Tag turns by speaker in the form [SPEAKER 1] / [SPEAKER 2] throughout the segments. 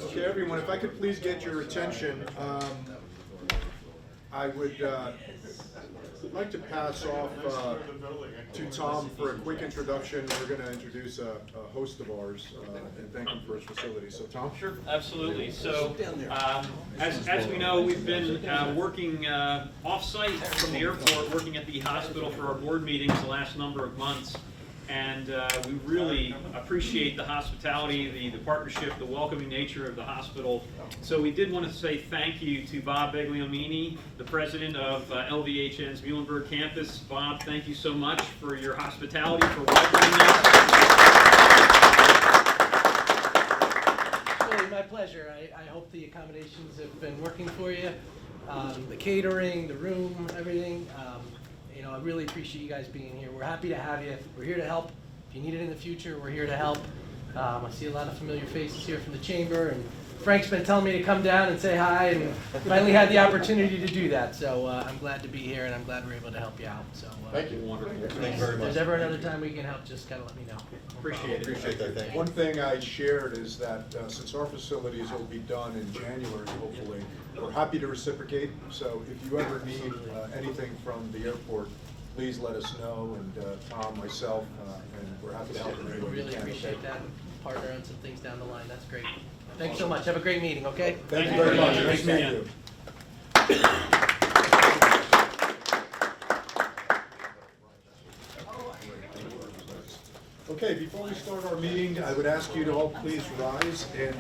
[SPEAKER 1] Okay, everyone, if I could please get your attention, I would like to pass off to Tom for a quick introduction. We're going to introduce a host of ours and thank him for his facility. So, Tom?
[SPEAKER 2] Sure, absolutely. So, as we know, we've been working off-site from the airport, working at the hospital for our board meetings the last number of months. And we really appreciate the hospitality, the partnership, the welcoming nature of the hospital. So we did want to say thank you to Bob Begliomini, the president of LVHN's Muhlenberg campus. Bob, thank you so much for your hospitality, for welcoming us.
[SPEAKER 3] Really, my pleasure. I hope the accommodations have been working for you. The catering, the room, everything. You know, I really appreciate you guys being here. We're happy to have you. We're here to help. If you need it in the future, we're here to help. I see a lot of familiar faces here from the chamber, and Frank's been telling me to come down and say hi, and finally had the opportunity to do that. So I'm glad to be here, and I'm glad we're able to help you out. So
[SPEAKER 1] Thank you.
[SPEAKER 2] Wonderful.
[SPEAKER 1] Thank you very
[SPEAKER 3] if
[SPEAKER 1] much.
[SPEAKER 3] there's ever another time we can help, just gotta let me know.
[SPEAKER 2] Appreciate it.
[SPEAKER 1] Appreciate that. Thank you. One thing I shared is that since our facilities will be done in January, hopefully, we're happy to reciprocate. So if you ever need anything from the airport, please let us know, and Tom, myself, and we're happy to help in any way we
[SPEAKER 3] Really
[SPEAKER 1] can.
[SPEAKER 3] appreciate that. Partner on some things down the line. That's great. Thanks so much. Have a great meeting, okay?
[SPEAKER 1] Thank you very much. Nice to meet you. Okay, before we start our meeting, I would ask you to all please rise, and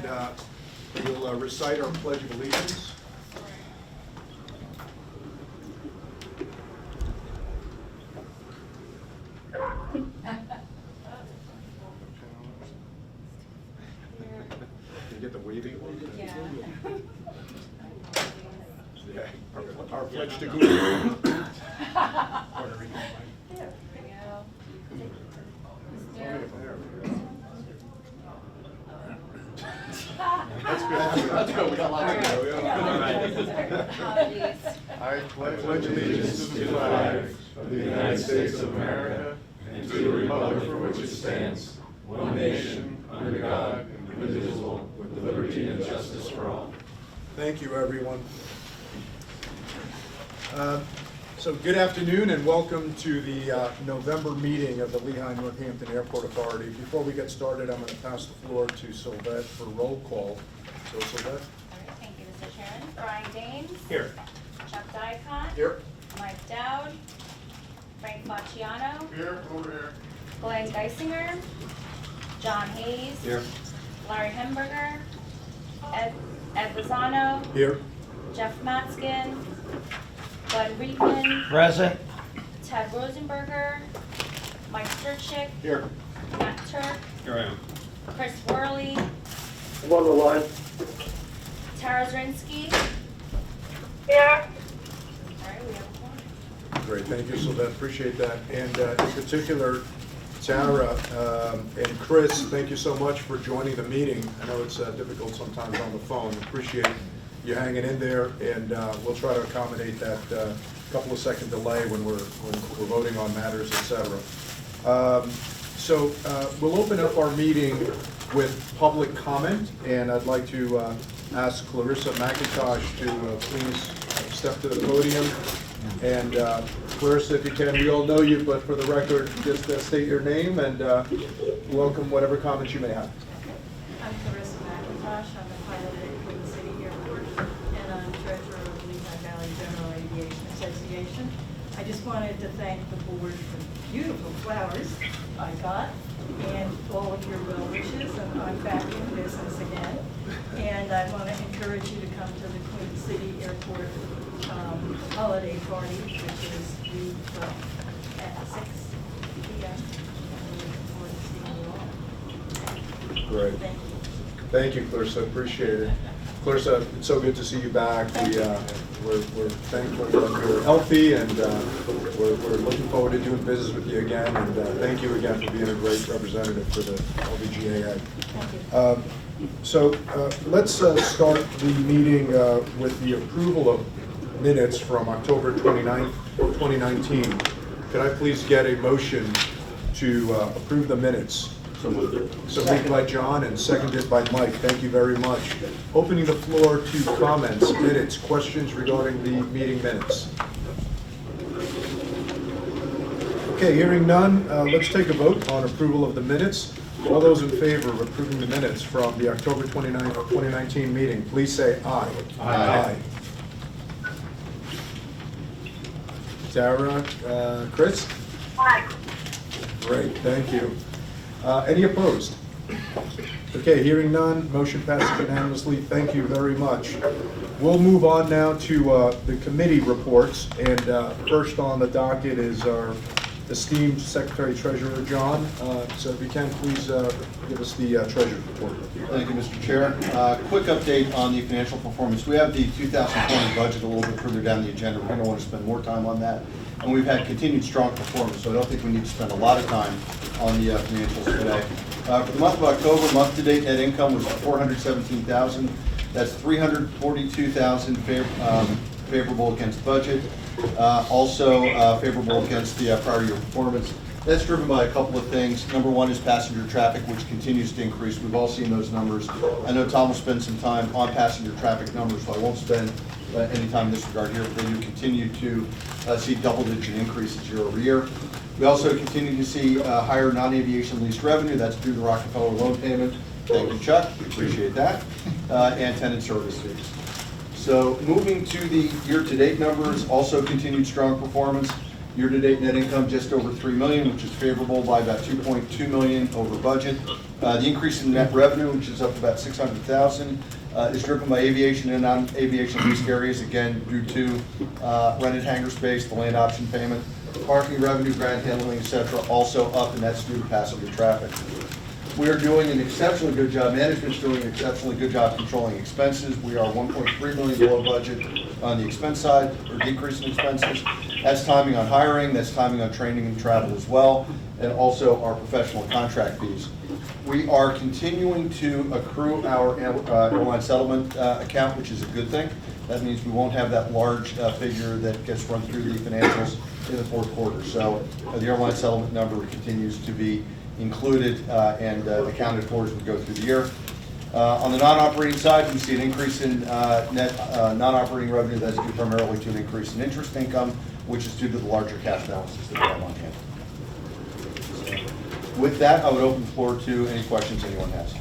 [SPEAKER 1] we'll recite our Pledge of Allegiance. Can you get the waving?
[SPEAKER 4] Yeah.
[SPEAKER 1] Yeah. Our pledge to Google.
[SPEAKER 4] There we go.
[SPEAKER 1] That's good. That's good. We got lots of go.
[SPEAKER 4] Apologies.
[SPEAKER 1] I pledge allegiance to the flag of the United States of America and to the republic for which it stands, one nation, under God, indivisible, with liberty and justice for all. Thank you, everyone. So good afternoon and welcome to the November meeting of the Lehigh-Northampton Airport Authority. Before we get started, I'm going to pass the floor to Sylvette for roll call. So Sylvette?
[SPEAKER 4] All right, thank you, Mr. Chairman. Brian Dames.
[SPEAKER 1] Here.
[SPEAKER 4] Chuck Dicott.
[SPEAKER 1] Here.
[SPEAKER 4] Mike Dowd. Frank Facciano.
[SPEAKER 1] Here, over here.
[SPEAKER 4] Glenn Geisinger. John Hayes.
[SPEAKER 1] Here.
[SPEAKER 4] Larry Hemberger. Ed Lozano.
[SPEAKER 1] Here.
[SPEAKER 4] Jeff Matskin. Glenn Reedman.
[SPEAKER 3] Present.
[SPEAKER 4] Ted Rosenberger. Mike Sturchik.
[SPEAKER 1] Here.
[SPEAKER 4] Matt Turk.
[SPEAKER 2] Here I am.
[SPEAKER 4] Chris Worley.
[SPEAKER 5] I'm on the line.
[SPEAKER 4] Tara Zrinsky.
[SPEAKER 5] Here.
[SPEAKER 4] All right, we have a quorum.
[SPEAKER 1] Great, thank you, Sylvette, appreciate that. And in particular, Tara and Chris, thank you so much for joining the meeting. I know it's difficult sometimes on the phone. Appreciate you hanging in there, and we'll try to accommodate that couple of second delay when we're voting on matters, etc. So we'll open up our meeting with public comment, and I'd like to ask Clarissa McIntosh to please step to the podium. And Clarissa, if you can, we all know you, but for the record, just state your name and welcome whatever comments you may have.
[SPEAKER 6] I'm Clarissa McIntosh. I'm the pilot at Queen City Airport, and I'm treasurer of the Lehigh Valley General Aviation Association. I just wanted to thank the board for the beautiful flowers I got and all of your well wishes, and I'm back in business again. And I want to encourage you to come to the Queen City Airport holiday party, which is June 12th at 6 p.m. I'm looking forward to seeing you all.
[SPEAKER 1] Great.
[SPEAKER 6] Thank you.
[SPEAKER 1] Thank you, Clarissa, appreciate it. Clarissa, it's so good to see you back. We're thankful that you're healthy, and we're looking forward to doing business with you again. And thank you again for being a great representative for the LVGAA.
[SPEAKER 6] Thank you.
[SPEAKER 1] So let's start the meeting with the approval of minutes from October 29th, 2019. Could I please get a motion to approve the minutes
[SPEAKER 7] So moved.
[SPEAKER 1] So moved by John and seconded by Mike. Thank you very much. Opening the floor to comments, edits, questions regarding the meeting minutes. Okay, hearing none, let's take a vote on approval of the minutes. All those in favor of approving the minutes from the October 29th, 2019 meeting, please say aye.
[SPEAKER 7] Aye.
[SPEAKER 1] Sarah, Chris?
[SPEAKER 5] Aye.
[SPEAKER 1] Great, thank you. Any opposed? Okay, hearing none, motion passes unanimously. Thank you very much. We'll move on now to the committee reports, and first on the docket is our esteemed Secretary Treasurer, John. So if you can, please give us the Treasurer's report.
[SPEAKER 7] Thank you, Mr. Chair. Quick update on the financial performance. We have the 2020 budget a little bit further down the agenda. We're going to want to spend more time on that. And we've had continued strong performance, so I don't think we need to spend a lot of time on the financials today. For the month of October, month-to-date net income was $417,000. That's $342,000 favorable against budget. Also favorable against the prior year performance. That's driven by a couple of things. Number one is passenger traffic, which continues to increase. We've all seen those numbers. I know Tom will spend some time on passenger traffic numbers, so I won't spend any time in this regard here, but they do continue to see double-digit increases year over year. We also continue to see higher non-aviation lease revenue. That's due to the Rockefeller loan payment. Thank you, Chuck. We appreciate that. And tenant service fees. So moving to the year-to-date numbers, also continued strong performance. Year-to-date net income just over $3 million, which is favorable by about $2.2 million over budget. The increase in net revenue, which is up about $600,000, is driven by aviation and non-aviation leased areas, again due to rented hangar space, the land option payment, parking revenue, ground handling, etc., also up, and that's due to passenger traffic. We are doing an exceptionally good job, management's doing an exceptionally good job controlling expenses. We are $1.3 million below budget on the expense side, or decrease in expenses. That's timing on hiring, that's timing on training and travel as well, and also our professional contract fees. We are continuing to accrue our airline settlement account, which is a good thing. That means we won't have that large figure that gets run through the financials in the fourth quarter. So the airline settlement number continues to be included and accounted for as we go through the year. On the non-operating side, we see an increase in net non-operating revenue. That's due primarily to an increase in interest income, which is due to the larger cash balances that we have on hand. With that, I would open the floor to any questions anyone has.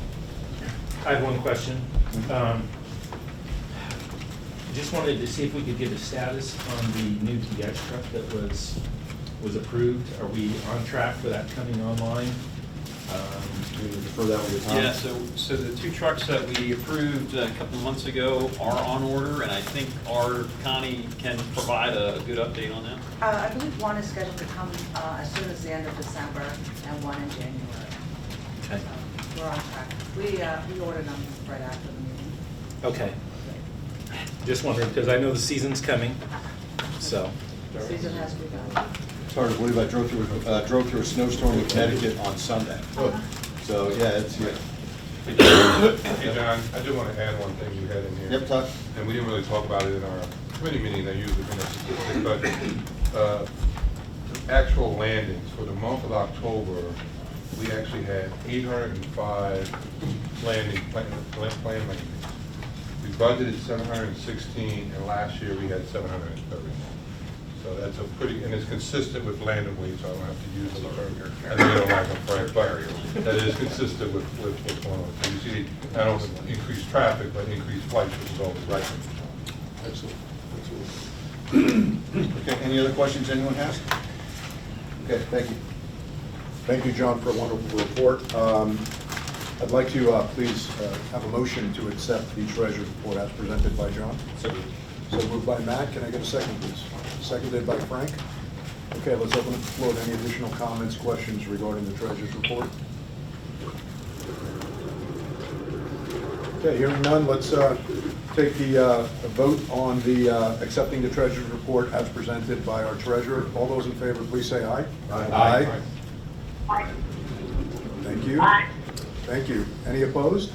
[SPEAKER 8] I have one question. Just wanted to see if we could get a status on the new TX truck that was approved. Are we on track for that coming online?
[SPEAKER 7] We would defer that with your time.
[SPEAKER 2] Yeah, so the two trucks that we approved a couple of months ago are on order, and I think our Connie can provide a good update on that.
[SPEAKER 9] I believe one is scheduled to come as soon as the end of December and one in January.
[SPEAKER 8] Okay.
[SPEAKER 9] So we're on track. We ordered them right after the meeting.
[SPEAKER 8] Okay. Just wondering, because I know the season's coming, so.
[SPEAKER 9] The season has begun.
[SPEAKER 7] It's hard to believe I drove through a snowstorm in Connecticut on Sunday. So yeah, it's
[SPEAKER 10] Hey John, I do want to add one thing you had in here.
[SPEAKER 7] Yep, Tuck.
[SPEAKER 10] And we didn't really talk about it in our committee meeting. I usually bring up statistics, but actual landings for the month of October, we actually had 805 planned landings. We budgeted 716, and last year we had 730. So that's a pretty, and it's consistent with landing so I don't have to use the term here. I think you don't like them, Frank, but that is consistent with what's going on. So you see, not only increased traffic, but increased flights, which is always right.
[SPEAKER 1] Excellent.
[SPEAKER 7] Okay, any other questions anyone has? Okay, thank you.
[SPEAKER 1] Thank you, John, for a wonderful report. I'd like to please have a motion to accept the Treasurer's report as presented by John. So moved by Matt. Can I get a second, please? Seconded by Frank. Okay, let's open the floor to any additional comments, questions regarding the Treasurer's report. Okay, hearing none, let's take the vote on the accepting the Treasurer's report as presented by our Treasurer. All those in favor, please say aye.
[SPEAKER 10] Aye.
[SPEAKER 1] Aye. Thank you. Thank you. Any opposed?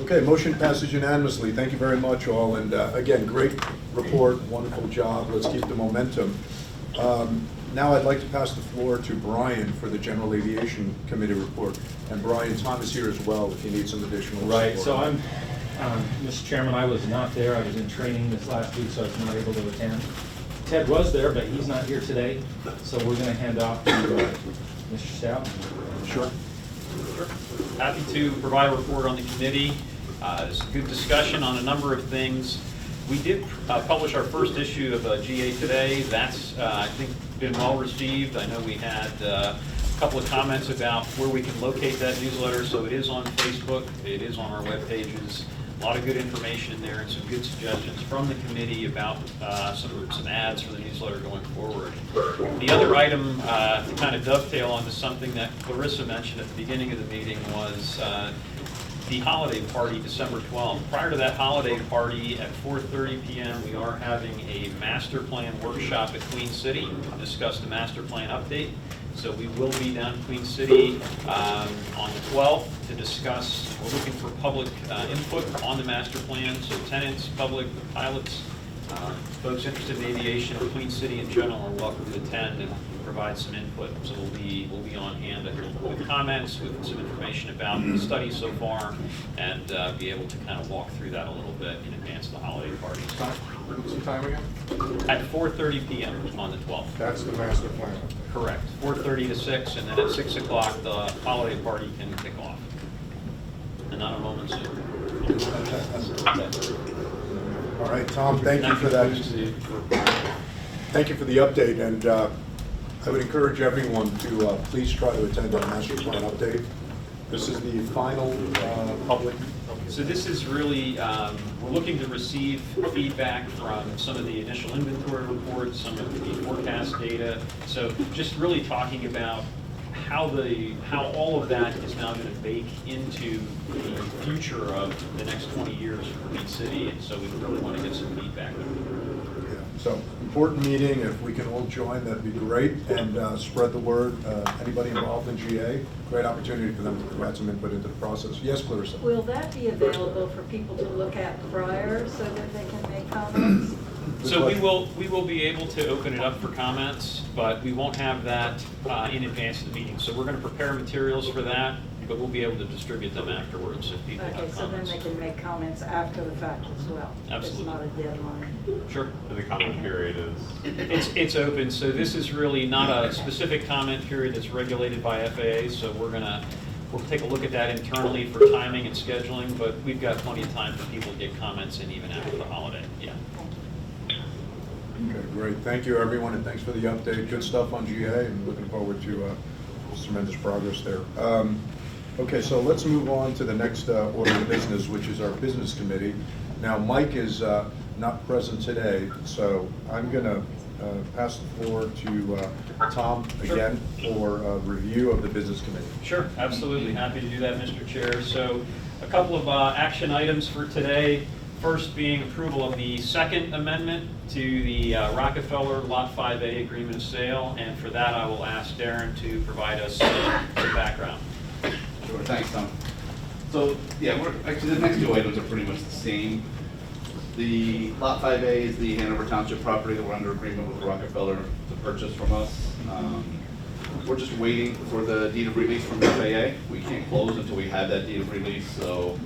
[SPEAKER 1] Okay, motion passes unanimously. Thank you very much, all. And again, great report, wonderful job. Let's keep the momentum. Now I'd like to pass the floor to Brian for the General Aviation Committee report. And Brian, Tom is here as well if you need some additional support.
[SPEAKER 8] Right, so I'm, Mr. Chairman, I was not there. I was in training this last week, so I was not able to attend. Ted was there, but he's not here today, so we're going to hand off to Mr. Stout.
[SPEAKER 1] Sure.
[SPEAKER 2] Happy to provide a report on the committee. It's a good discussion on a number of things. We did publish our first issue of GA today. That's, I think, been well received. I know we had a couple of comments about where we can locate that newsletter, so it is on Facebook, it is on our web pages. A lot of good information in there and some good suggestions from the committee about some ads for the newsletter going forward. The other item to kind of dovetail onto something that Clarissa mentioned at the beginning of the meeting was the holiday party, December 12th. Prior to that holiday party at 4:30 p.m., we are having a master plan workshop at Queen City to discuss the master plan update. So we will be down in Queen City on the 12th to discuss, we're looking for public input on the master plan, so tenants, public, pilots, folks interested in aviation or Queen City in general are welcome to attend and provide some input. So we'll be on hand with comments, with some information about the study so far, and be able to kind of walk through that a little bit in advance of the holiday party.
[SPEAKER 10] What's the time again?
[SPEAKER 2] At 4:30 p.m. on the 12th.
[SPEAKER 10] That's the master plan.
[SPEAKER 2] Correct. 4:30 to 6, and then at 6 o'clock, the holiday party can kick off. And not a moment soon.
[SPEAKER 1] All right, Tom, thank you for that. Thank you for the update, and I would encourage everyone to please try to attend our master plan update. This is the final public.
[SPEAKER 2] So this is really, we're looking to receive feedback from some of the initial inventory reports, some of the forecast data. So just really talking about how all of that is now going to bake into the future of the next 20 years for Queen City. And so we really want to get some feedback.
[SPEAKER 1] Yeah. So important meeting. If we can all join, that'd be great, and spread the word. Anybody involved in GA, great opportunity for them to provide some input into the process. Yes, Clarissa.
[SPEAKER 6] Will that be available for people to look at prior so that they can make comments?
[SPEAKER 2] So we will be able to open it up for comments, but we won't have that in advance of the meeting. So we're going to prepare materials for that, but we'll be able to distribute them afterwards if people
[SPEAKER 6] Okay,
[SPEAKER 2] have
[SPEAKER 6] so then
[SPEAKER 2] comments.
[SPEAKER 6] they can make comments after the fact as well.
[SPEAKER 2] Absolutely.
[SPEAKER 6] It's not a deadline.
[SPEAKER 2] Sure.
[SPEAKER 11] The comment period is?
[SPEAKER 2] It's open, so this is really not a specific comment period that's regulated by FAA, so we'll take a look at that internally for timing and scheduling, but we've got plenty of time for people to get comments in even after the holiday, yeah.
[SPEAKER 1] Okay, great. Thank you, everyone, and thanks for the update. Good stuff on GA, and looking forward to tremendous progress there. Okay, so let's move on to the next order of business, which is our business committee. Now, Mike is not present today, so I'm going to pass the floor to Tom again for a review of the business committee.
[SPEAKER 2] Sure, absolutely. Happy to do that, Mr. Chair. So a couple of action items for today. First being approval of the second amendment to the Rockefeller Lot 5A agreement of sale. And for that, I will ask Darren to provide us some background.
[SPEAKER 12] Sure, thanks, Tom. So, yeah, actually, the next two items are pretty much the same. The Lot 5A is the Hanover Township property that we're under agreement with Rockefeller to purchase from us. We're just waiting for the deed of release from FAA. We can't close until we have that deed of release, so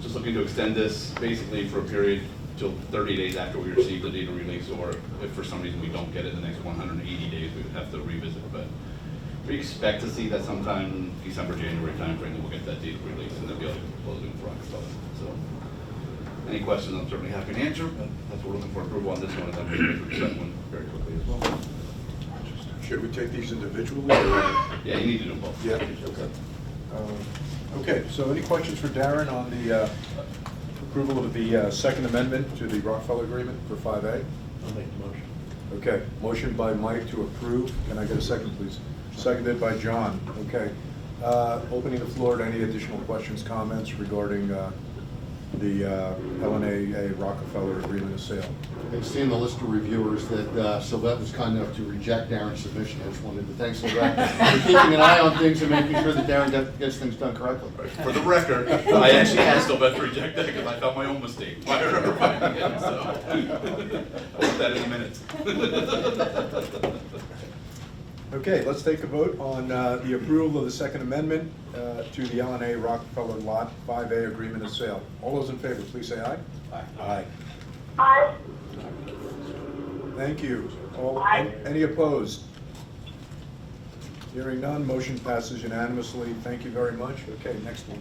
[SPEAKER 12] just looking to extend this basically for a period till 30 days after we receive the deed of release, or if for some reason we don't get it in the next 180 days, we would have to revisit. But we expect to see that sometime December, January timeframe that we'll get that deed of release and then be able to close it for Rockefeller. So, any questions, I'm certainly happy to answer, but that's what we're looking for approval on this one, and then we'll make the second one very quickly as well.
[SPEAKER 1] Should we take these individually?
[SPEAKER 12] Yeah, you need to do both.
[SPEAKER 1] Yeah, okay. Okay, so any questions for Darren on the approval of the Second Amendment to the Rockefeller Agreement for 5A?
[SPEAKER 11] I'll make the motion.
[SPEAKER 1] Okay, motion by Mike to approve. Can I get a second, please? Seconded by John. Okay. Opening the floor to any additional questions, comments regarding the LNAA Rockefeller Agreement of Sale.
[SPEAKER 7] I've seen the list of reviewers that Sylvette was kind enough to reject Darren's submission. I just wanted to thank Sylvette for keeping an eye on things and making sure that Darren gets things done correctly.
[SPEAKER 12] For the record, I actually asked Sylvette to reject that because I felt my own mistake prior to her finding it, so I want that in the minutes.
[SPEAKER 1] Okay, let's take a vote on the approval of the Second Amendment to the LNAA Rockefeller Lot 5A Agreement of Sale. All those in favor, please say aye.
[SPEAKER 8] Aye.
[SPEAKER 1] Aye.
[SPEAKER 5] Aye.
[SPEAKER 1] Thank you. All,
[SPEAKER 5] Aye.
[SPEAKER 1] any opposed? Hearing none, motion passes unanimously. Thank you very much. Okay, next one.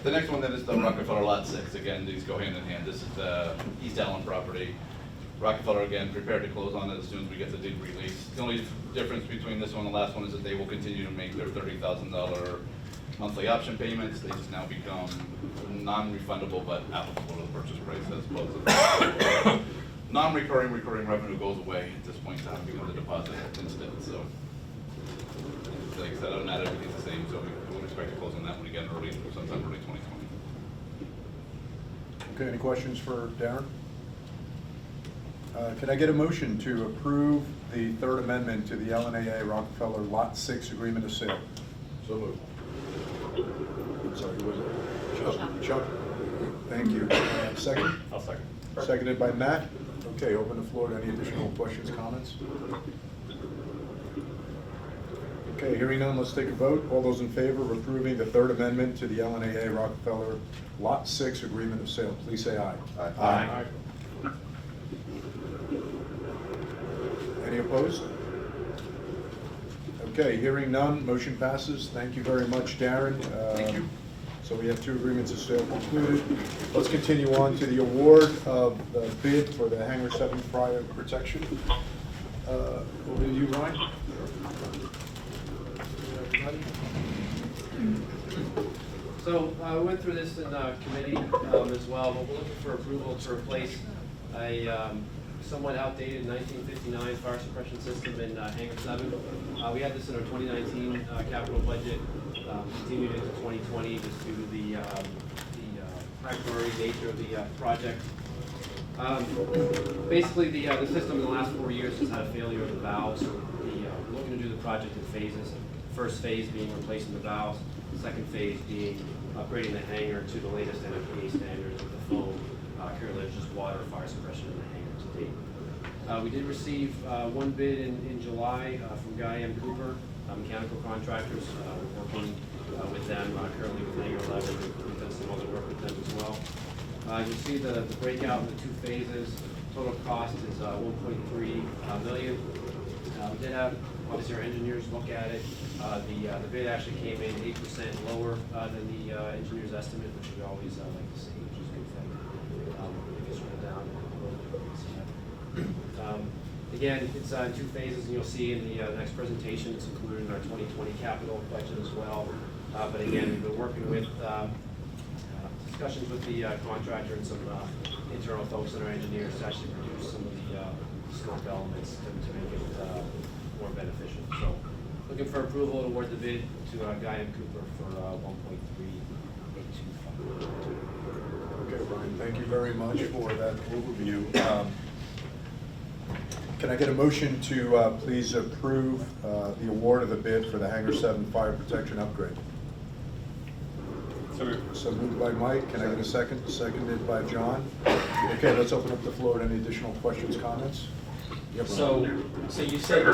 [SPEAKER 12] The next one then is the Rockefeller Lot 6. Again, these go hand in hand. This is the East Allen property. Rockefeller, again, prepared to close on it as soon as we get the deed release. The only difference between this one and the last one is that they will continue to make their $30,000 monthly option payments. They just now become non-refundable but applicable to the purchase price as opposed to non-recurring, recurring revenue goes away at this point in time because the deposit instead. So, like I said, other than that, everything's the same. So we would expect to close on that one again early, sometime early 2020.
[SPEAKER 1] Okay, any questions for Darren? Can I get a motion to approve the Third Amendment to the LNAA Rockefeller Lot 6 Agreement of Sale? So moved. I'm sorry, who was it? Chuck. Thank you. Second?
[SPEAKER 11] I'll second.
[SPEAKER 1] Seconded by Matt. Okay, open the floor to any additional questions, comments? Okay, hearing none, let's take a vote. All those in favor of approving the Third Amendment to the LNAA Rockefeller Lot 6 Agreement of Sale, please say aye.
[SPEAKER 11] Aye.
[SPEAKER 1] Any opposed? Okay, hearing none, motion passes. Thank you very much, Darren.
[SPEAKER 12] Thank you.
[SPEAKER 1] So we have 2 agreements of sale concluded. Let's continue on to the award of the bid for the Hangar 7 fire protection. Over to you, Ryan.
[SPEAKER 13] So we went through this in committee as well, but we're looking for approval to replace a somewhat outdated 1959 fire suppression system in Hangar 7. We had this in our 2019 capital budget, continued into 2020 just due to the high priority nature of the project. Basically, the system in the last 4 years has had a failure of the valves. So we're looking to do the project in phases. First phase being replacing the valves, the second phase being upgrading the hangar to the latest NFPA standards with the foam. Currently, there's just water fire suppression in the hangar to date. We did receive one bid in July from Guy M. Cooper, mechanical contractors. We're working with them currently with Hangar 11. We've done some other work with them as well. You'll see the breakout in the 2 phases. Total cost is $1.3 million. We did have, obviously, our engineers look at it. The bid actually came in 8% lower than the engineer's estimate, which we always like to see, which is a good thing. If you scroll down, again, it's in 2 phases, and you'll see in the next presentation, it's included in our 2020 capital budget as well. But again, we've been working with discussions with the contractor and some internal folks and our engineers to actually reduce some of the scope elements to make it more beneficial. So, looking for approval to award the bid to Guy and Cooper for $1.3825.
[SPEAKER 1] Okay, Ryan, thank you very much for that overview. Can I get a motion to please approve the award of the bid for the Hangar 7 fire protection upgrade? So moved by Mike. Can I get a second? Seconded by John. Okay, let's open up the floor to any additional questions, comments? Yep,
[SPEAKER 8] So you said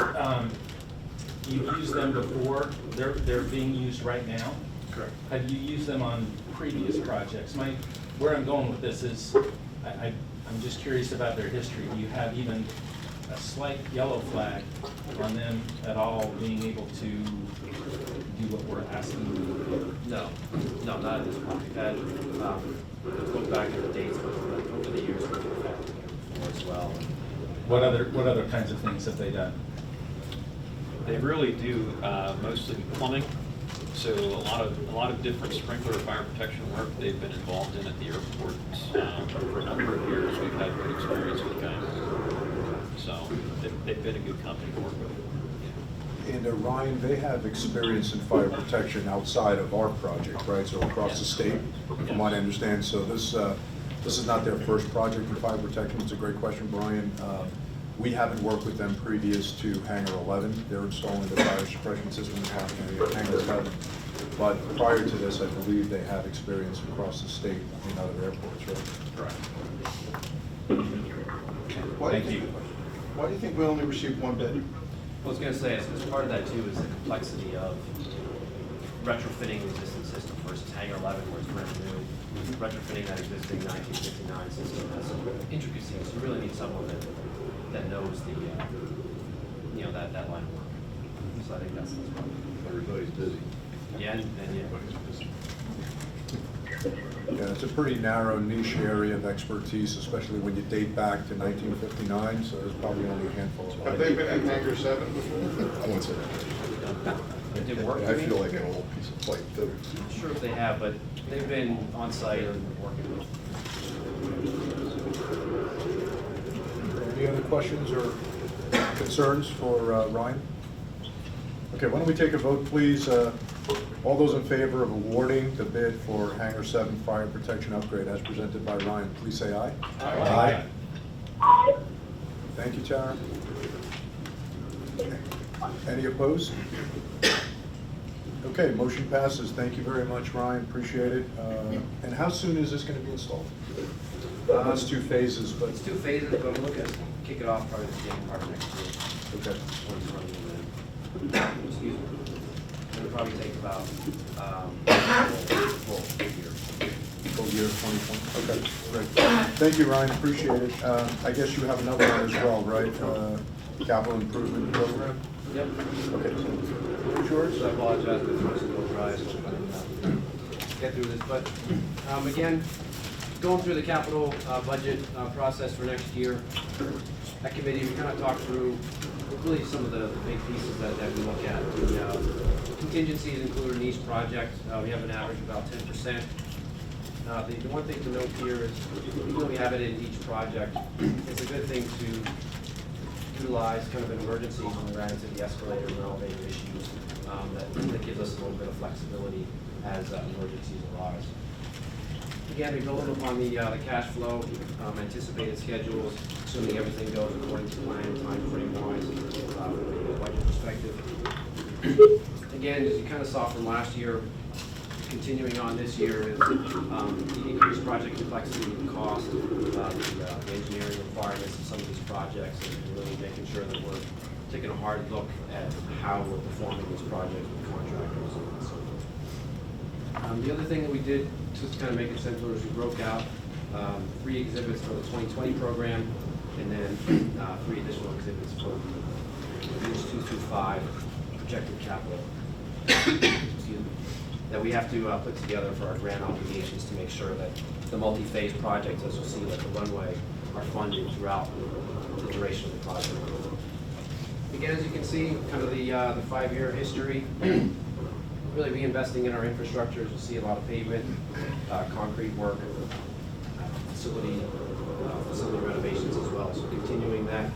[SPEAKER 8] you've used them before. They're being used right now.
[SPEAKER 1] Correct.
[SPEAKER 8] Have you used them on previous projects? Where I'm going with this is, I'm just curious about their history. Do you have even a slight yellow flag on them at all being able to do what we're asking them to do?
[SPEAKER 13] No, not at this point. We've had, look back at the dates, but over the years, we've had before as well.
[SPEAKER 8] What other kinds of things have they done?
[SPEAKER 2] They really do mostly plumbing. So a lot of different sprinkler fire protection work they've been involved in at the airport. For a number of years, we've had good experience with guys. So they've been a good company to work with.
[SPEAKER 1] And Ryan, they have experience in fire protection outside of our project, right? So across the state, from what I understand. So this is not their first project in fire protection. It's a great question, Brian. We haven't worked with them previous to Hangar 11. They're installing the fire suppression system in Hangar 11. But prior to this, I believe they have experience across the state in other airports, right?
[SPEAKER 7] Correct.
[SPEAKER 8] Thank you.
[SPEAKER 7] Why do you think we only received one bid?
[SPEAKER 13] I was gonna say, as part of that too, is the complexity of retrofitting the existing system versus Hangar 11, where it's brand new. Retrofitting that existing 1959 system has some intricacies. You really need someone that knows the, that line of work. So I think that's part of it.
[SPEAKER 12] Everybody's busy.
[SPEAKER 13] Yeah, and yeah.
[SPEAKER 1] Yeah, it's a pretty narrow niche area of expertise, especially when you date back to 1959, so there's probably only a handful of.
[SPEAKER 10] Have they been in Hangar 7 before?
[SPEAKER 11] I won't say that.
[SPEAKER 13] It did work.
[SPEAKER 11] I feel like an old piece of plate, too.
[SPEAKER 13] I'm not sure if they have, but they've been on site and working with.
[SPEAKER 1] Any other questions or concerns for Ryan? Okay, why don't we take a vote, please? All those in favor of awarding the bid for Hangar 7 fire protection upgrade as presented by Ryan, please say aye.
[SPEAKER 10] Aye.
[SPEAKER 1] Thank you, Tara. Any opposed? Okay, motion passes. Thank you very much, Ryan. Appreciate it. And how soon is this going to be installed? It's 2 phases, but.
[SPEAKER 13] It's 2 phases, but I'm looking to kick it off probably the beginning part of next year.
[SPEAKER 1] Okay.
[SPEAKER 13] Once running in. Excuse me. It'll probably take about full year.
[SPEAKER 1] Full year 2020. Okay, great. Thank you, Ryan. Appreciate it. I guess you have another one as well, right? Capital improvement program?
[SPEAKER 13] Yep.
[SPEAKER 1] Okay. Who's yours?
[SPEAKER 13] So I apologize if it's a little dry, so I'm get through this. But again, going through the capital budget process for next year, that committee, we kind of talked through really some of the big pieces that we look at. The contingencies include in each project. We have an average of about 10%. The one thing to note here is, even though we have it in each project, it's a good thing to utilize kind of an emergency when we ran into the escalator and elevator issues. That gives us a little bit of flexibility as emergencies arise. Again, we build upon the cash flow, anticipated schedules, assuming everything goes according to plan, time frame wise, from a budget perspective. Again, as you kind of saw from last year, continuing on this year is the increased project complexity and cost, the engineering requirements of some of these projects, and really making sure that we're taking a hard look at how we're performing these projects with contractors and so forth. The other thing that we did, just to kind of make it simpler, is we broke out 3 exhibits for the 2020 program, and then 3 additional exhibits for years 2 through 5 projected capital. Excuse me. That we have to put together for our grant obligations to make sure that the multi-phase projects, as you'll see, like the runway, are funded throughout the duration of the project. Again, as you can see, kind of the 5-year history, really reinvesting in our infrastructure. As you'll see, a lot of pavement, concrete work, facility renovations as well. So continuing that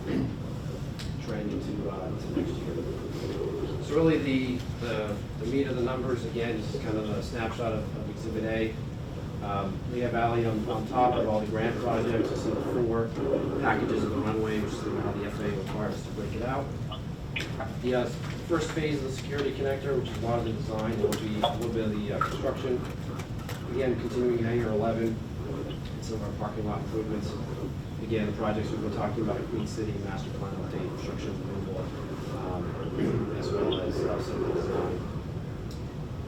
[SPEAKER 13] trend into next year. So really the meat of the numbers, again, is kind of a snapshot of Exhibit A. Lehigh Valley on top of all the grant projects, this is the 4 packages of the runway, which is how the FAA requires us to break it out. The first phase of the security connector, which is a lot of the design, will be a little bit of the construction. Again, continuing Hangar 11, and some of our parking lot improvements. Again, the projects we've been talking about, Queen City, master plan update, construction removal, as well as some of the design.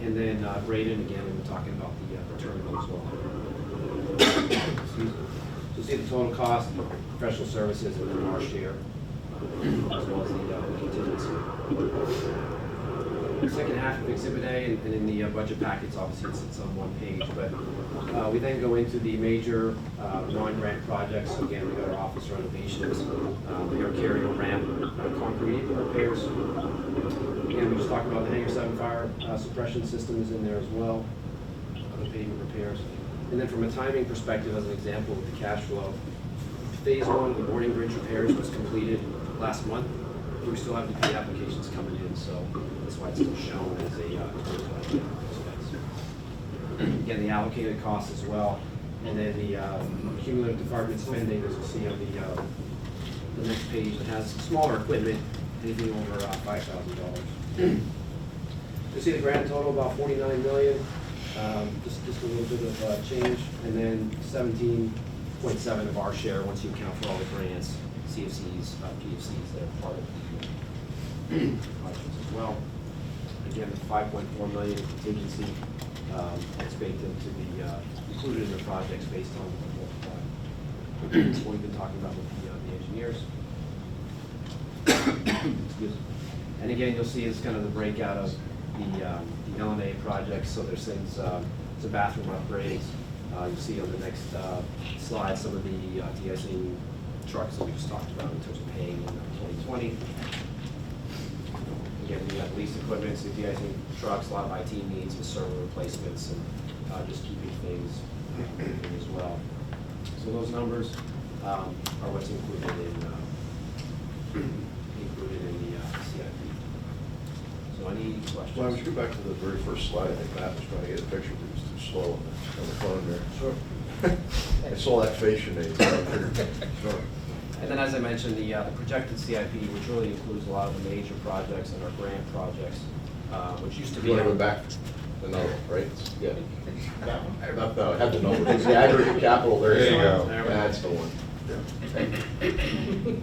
[SPEAKER 13] And then Braden, again, we've been talking about the terminal as well. So see the total cost, professional services, and then our share, as well as the contingency. The second half of Exhibit A, and in the budget packets, obviously it's on 1 page, but we then go into the major non-grant projects. So again, we got our office renovations, the air carrier ramp, concrete repairs. Again, we just talked about the Hangar 7 fire suppression system is in there as well, the pavement repairs. And then from a timing perspective, as an example with the cash flow, phase 1 of the boarding bridge repairs was completed last month. We still have the applications coming in, so that's why it's still shown as a 2020 expense. Again, the allocated costs as well, and then the cumulative department spending, as you'll see on the next page, that has smaller equipment, anything over $5,000. You'll see the grand total about $49 million, just a little bit of change, and then 17.7 of our share once you account for all the grants, CFCs, PFCs that are part of projects as well. Again, the $5.4 million contingency that's baked into the, included in the projects based on what we've been talking about with the engineers. Excuse me. And again, you'll see it's kind of the breakout of the LNAA projects. So there's things, some bathroom upgrades. You'll see on the next slide some of the de-icing trucks that we just talked about in terms of paying in 2020. Again, we got leased equipment, so de-icing trucks, a lot of IT needs with server replacements and just keeping things moving as well. So those numbers are what's included in the CIP. So any questions?
[SPEAKER 11] Well, we should go back to the very first slide. I think Matt was trying to get a picture, but he was too slow on the phone there. Sure. I saw that face you made. Sure.
[SPEAKER 13] And then, as I mentioned, the projected CIP, which really includes a lot of the major projects and our grant projects, which used to be.
[SPEAKER 11] You want to go back the number, right? Yeah. Not the, I have the number. It's the aggregate capital. There you go. That's the one.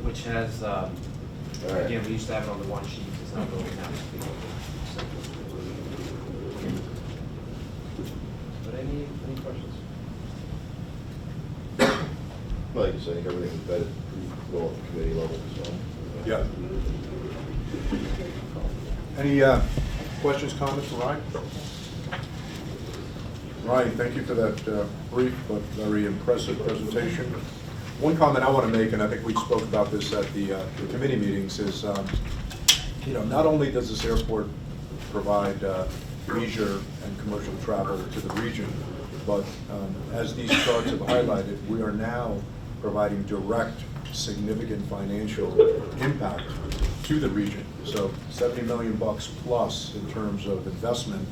[SPEAKER 13] Which has, again, we used to have it on the one sheet. It's not going now. But any questions?
[SPEAKER 11] Like you say, I think everything was vetted pretty well at the committee level, so.
[SPEAKER 1] Yeah. Any questions, comments for Ryan? Ryan, thank you for that brief but very impressive presentation. One comment I want to make, and I think we spoke about this at the committee meetings, is not only does this airport provide leisure and commercial travel to the region, but as these charts have highlighted, we are now providing direct, significant financial impact to the region. So $70 million plus in terms of investment,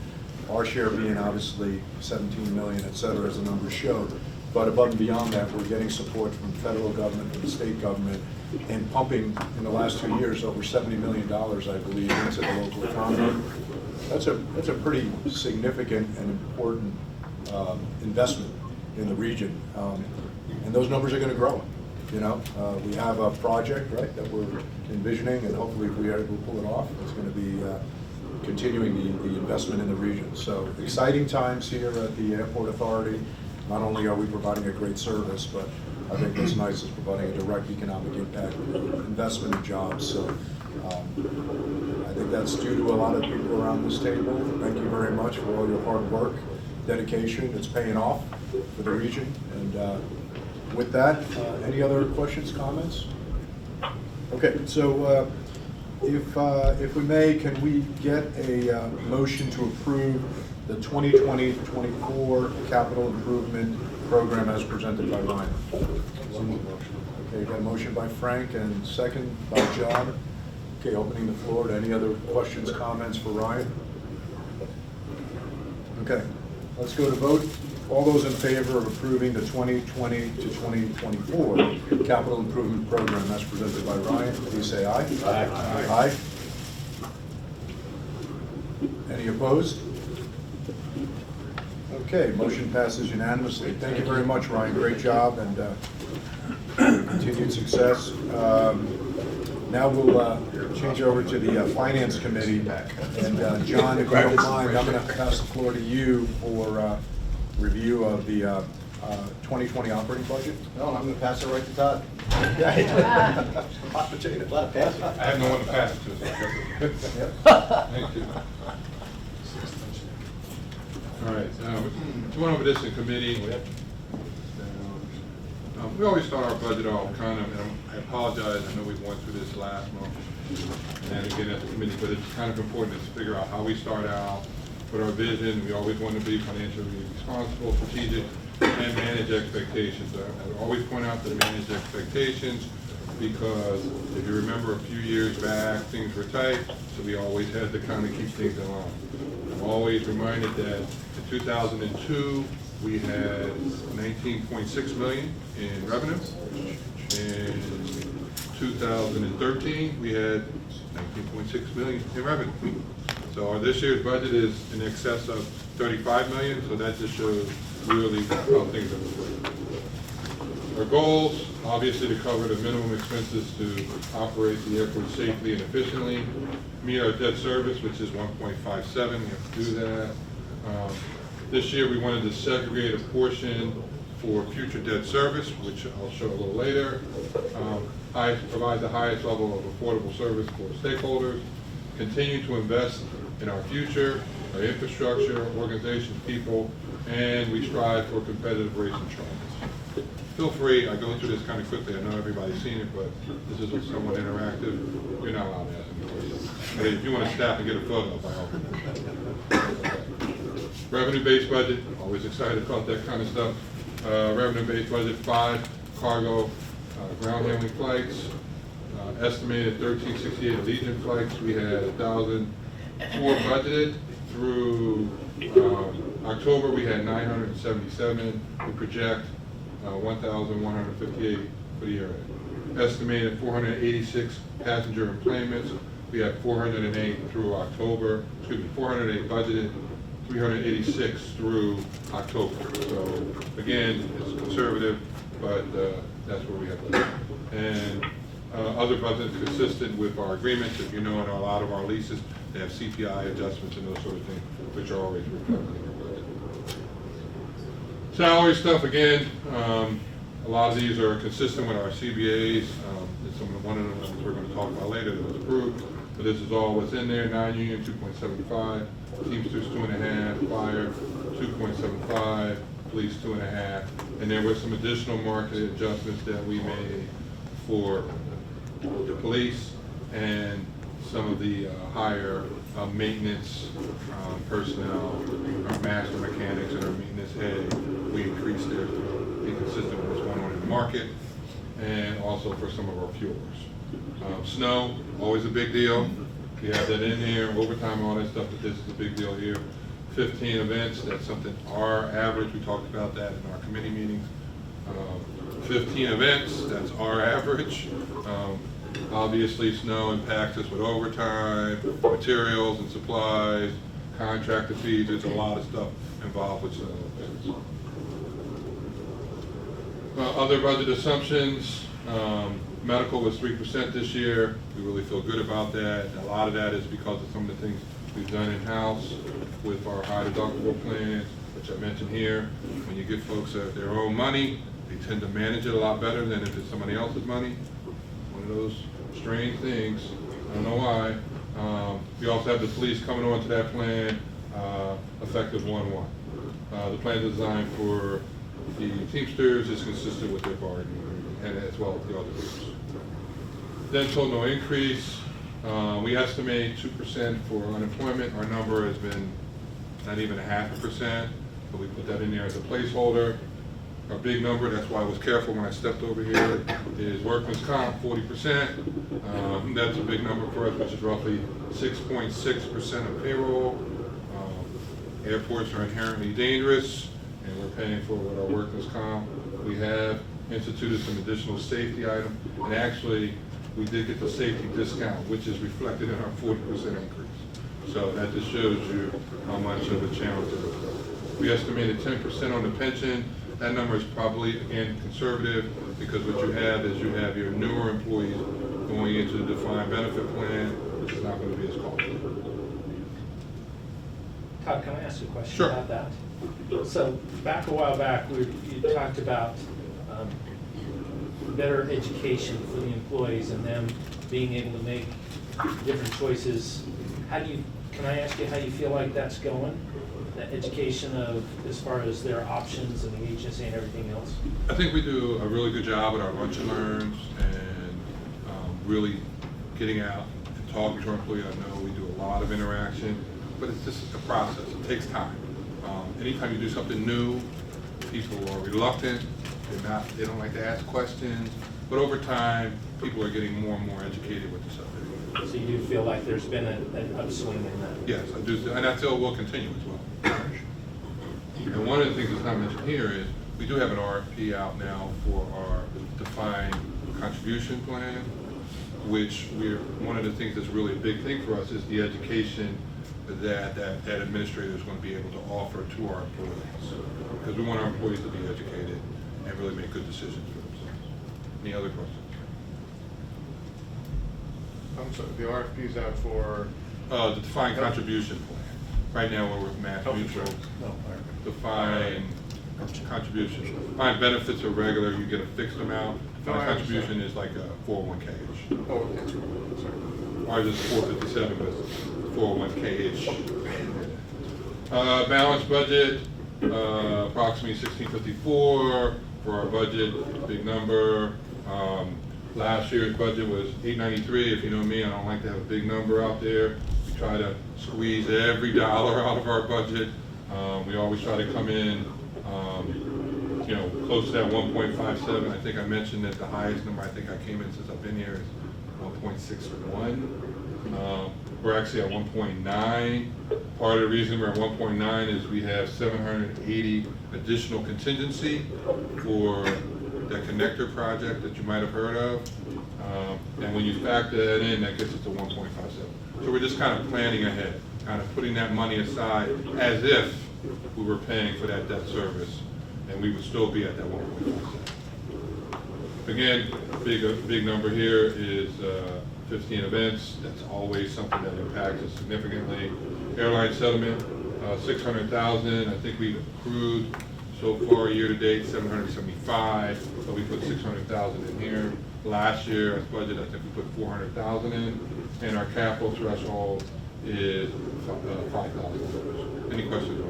[SPEAKER 1] our share being obviously 17 million, et cetera, as the numbers show. But above and beyond that, we're getting support from the federal government, from the state government, and pumping in the last 2 years over $70 million, I believe, into the local economy. That's a pretty significant and important investment in the region. And those numbers are going to grow. We have a project, right, that we're envisioning, and hopefully if we are able to pull it off, it's going to be continuing the investment in the region. So exciting times here at the Airport Authority. Not only are we providing a great service, but I think what's nice is providing a direct economic impact, investment in jobs. So I think that's due to a lot of people around this table. Thank you very much for all your hard work, dedication. It's paying off for the region. And with that, any other questions, comments? Okay, so if we may, can we get a motion to approve the 2020-24 capital improvement program as presented by Ryan? Okay, got a motion by Frank and second by John. Okay, opening the floor to any other questions, comments for Ryan? Okay, let's go to vote. All those in favor of approving the 2020 to 2024 capital improvement program as presented by Ryan, please say aye. Aye. Aye. Any opposed? Okay, motion passes unanimously. Thank you very much, Ryan. Great job and continued success. Now we'll change over to the Finance Committee. And John, if you don't mind, I'm going to pass the floor to you for review of the 2020 operating budget.
[SPEAKER 7] No, I'm going to pass it right to Todd.
[SPEAKER 11] Hot potato. A lot of passing.
[SPEAKER 10] I have no one to pass it to, so I guess it's Thank you. All right, we went over this in committee. We always start our budget off kind of, and I apologize, I know we went through this last month and again at the committee, but it's kind of important to figure out how we start out with our vision. We always want to be financially responsible, strategic, and manage expectations. I always point out to manage expectations because if you remember a few years back, things were tight, so we always had to kind of keep things in line. I'm always reminded that in 2002, we had 19.6 million in revenue. In 2013, we had 19.6 million in revenue. So this year's budget is in excess of 35 million, so that just shows really how things are moving. Our goals, obviously, to cover the minimum expenses to operate the airport safely and efficiently, meet our debt service, which is 1.57. We have to do that. This year, we wanted to segregate a portion for future debt service, which I'll show a little later. Provide the highest level of affordable service for stakeholders. Continue to invest in our future, our infrastructure, organizations, people, and we strive for competitive rates and charges. Feel free, I go through this kind of quickly, I know everybody's seen it, but this is somewhat interactive. You're not allowed to ask any questions. But if you want to stop and get a photo, by all means. Revenue-based budget, always excited about that kind of stuff. Revenue-based budget, 5 cargo ground handling flights. Estimated 1368 Allegiant flights. We had 1,004 budgeted. Through October, we had 977. We project 1,158 for the year end. Estimated 486 passenger enplanements. We have 408 through October. 408 budgeted. 386 through October. So again, it's conservative, but that's where we have to go. And other budgets consistent with our agreements. If you know, in a lot of our leases, they have CPI adjustments and those sort of things, which are always reflected in our budget. Salary stuff, again, a lot of these are consistent with our CBAs. One of the ones we're going to talk about later that was approved, but this is all what's in there. Non-union 2.75, Teamsters 2.5, Fire 2.75, Police 2.5, and there were some additional market adjustments that we made for the police and some of the higher maintenance personnel, our master mechanics and our maintenance head. We increased their inconsistent with what's going on in the market, and also for some of our fuelers. Snow, always a big deal. We have that in there, overtime, all that stuff, but this is a big deal here. 15 events, that's something, our average, we talked about that in our committee meetings. 15 events, that's our average. Obviously, snow impacts us with overtime, materials and supplies, contractor fees. There's a lot of stuff involved with snow events. Other budget assumptions, medical was 3% this year. We really feel good about that. A lot of that is because of some of the things we've done in-house with our high deductible plans, which I mentioned here. When you give folks their own money, they tend to manage it a lot better than if it's somebody else's money. One of those strange things. I don't know why. We also have the police coming on to that plan effective 1/1. The plan designed for the Teamsters is consistent with their bargaining agreement, and as well as the other groups. Dental, no increase. We estimate 2% for unemployment. Our number has been not even 0.5%, but we put that in there as a placeholder. Our big number, that's why I was careful when I stepped over here, is workman's comp, 40%. That's a big number for us, which is roughly 6.6% of payroll. Airports are inherently dangerous, and we're paying for what our workman's comp. We have instituted some additional safety items, and actually, we did get the safety discount, which is reflected in our 40% increase. So that just shows you how much of a challenge it is. We estimated 10% on the pension. That number is probably, again, conservative, because what you have is you have your newer employees going into the defined benefit plan, which is not going to be as costly.
[SPEAKER 8] Todd, can I ask you a question
[SPEAKER 10] Sure.
[SPEAKER 8] about that? So a while back, you talked about better education for the employees and them being able to make different choices. Can I ask you how you feel like that's going? That education of, as far as their options and the agency and everything else?
[SPEAKER 10] I think we do a really good job at our lunch and learns and really getting out and talking to our employees. I know we do a lot of interaction, but it's just a process. It takes time. Anytime you do something new, people are reluctant. They don't like to ask questions. But over time, people are getting more and more educated with the subject.
[SPEAKER 8] So you do feel like there's been an upswing in that?
[SPEAKER 10] Yes, I do, and I feel will continue as well. And one of the things that's not mentioned here is we do have an RFP out now for our defined contribution plan, which one of the things that's really a big thing for us is the education that administrator is going to be able to offer to our employees. Because we want our employees to be educated. and really make good decisions for themselves. Any other questions?
[SPEAKER 1] I'm sorry, the RFP's out for?
[SPEAKER 10] The defined contribution plan. Right now, we're with Mass
[SPEAKER 1] Health
[SPEAKER 10] Mutual.
[SPEAKER 1] insurance.
[SPEAKER 10] Defined contribution. Defined benefits are regular, you get a fixed amount.
[SPEAKER 1] No, I
[SPEAKER 10] Defined contribution is like a 401k-ish.
[SPEAKER 1] Oh, okay, sorry.
[SPEAKER 10] Ours is 457, but it's 401k-ish. Balanced budget, approximately 1654 for our budget, big number. Last year's budget was 893. If you know me, I don't like to have a big number out there. We try to squeeze every dollar out of our budget. We always try to come in, close to that 1.57. I think I mentioned that the highest number I think I came in since I've been here is 1.61. We're actually at 1.9. Part of the reason we're at 1.9 is we have 780 additional contingency for the connector project that you might have heard of. And when you factor that in, that gets us to 1.57. So we're just kind of planning ahead, kind of putting that money aside as if we were paying for that debt service, and we would still be at that 1.57. Again, big number here is 15 events. That's always something that impacts us significantly. Airline settlement, 600,000. I think we've accrued so far year to date 775, but we put 600,000 in here. Last year, as budget, I think we put 400,000 in, and our capital threshold is $5,000. Any questions on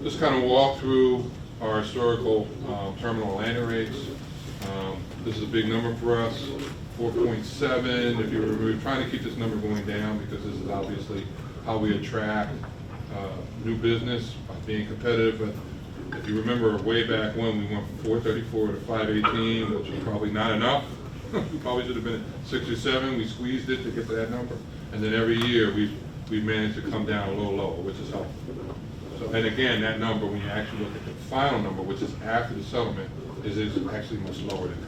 [SPEAKER 10] that? Just kind of walk through our historical terminal landing rates. This is a big number for us, 4.7. If we're trying to keep this number going down because this is obviously how we attract new business by being competitive. But if you remember way back when, we went from 434 to 518, which was probably not enough. We probably should have been at 6 or 7. We squeezed it to get to that number. And then every year we've managed to come down a little lower, which is helpful. So, and again, that number, when you actually look at the final number, which is after the settlement, is actually much lower than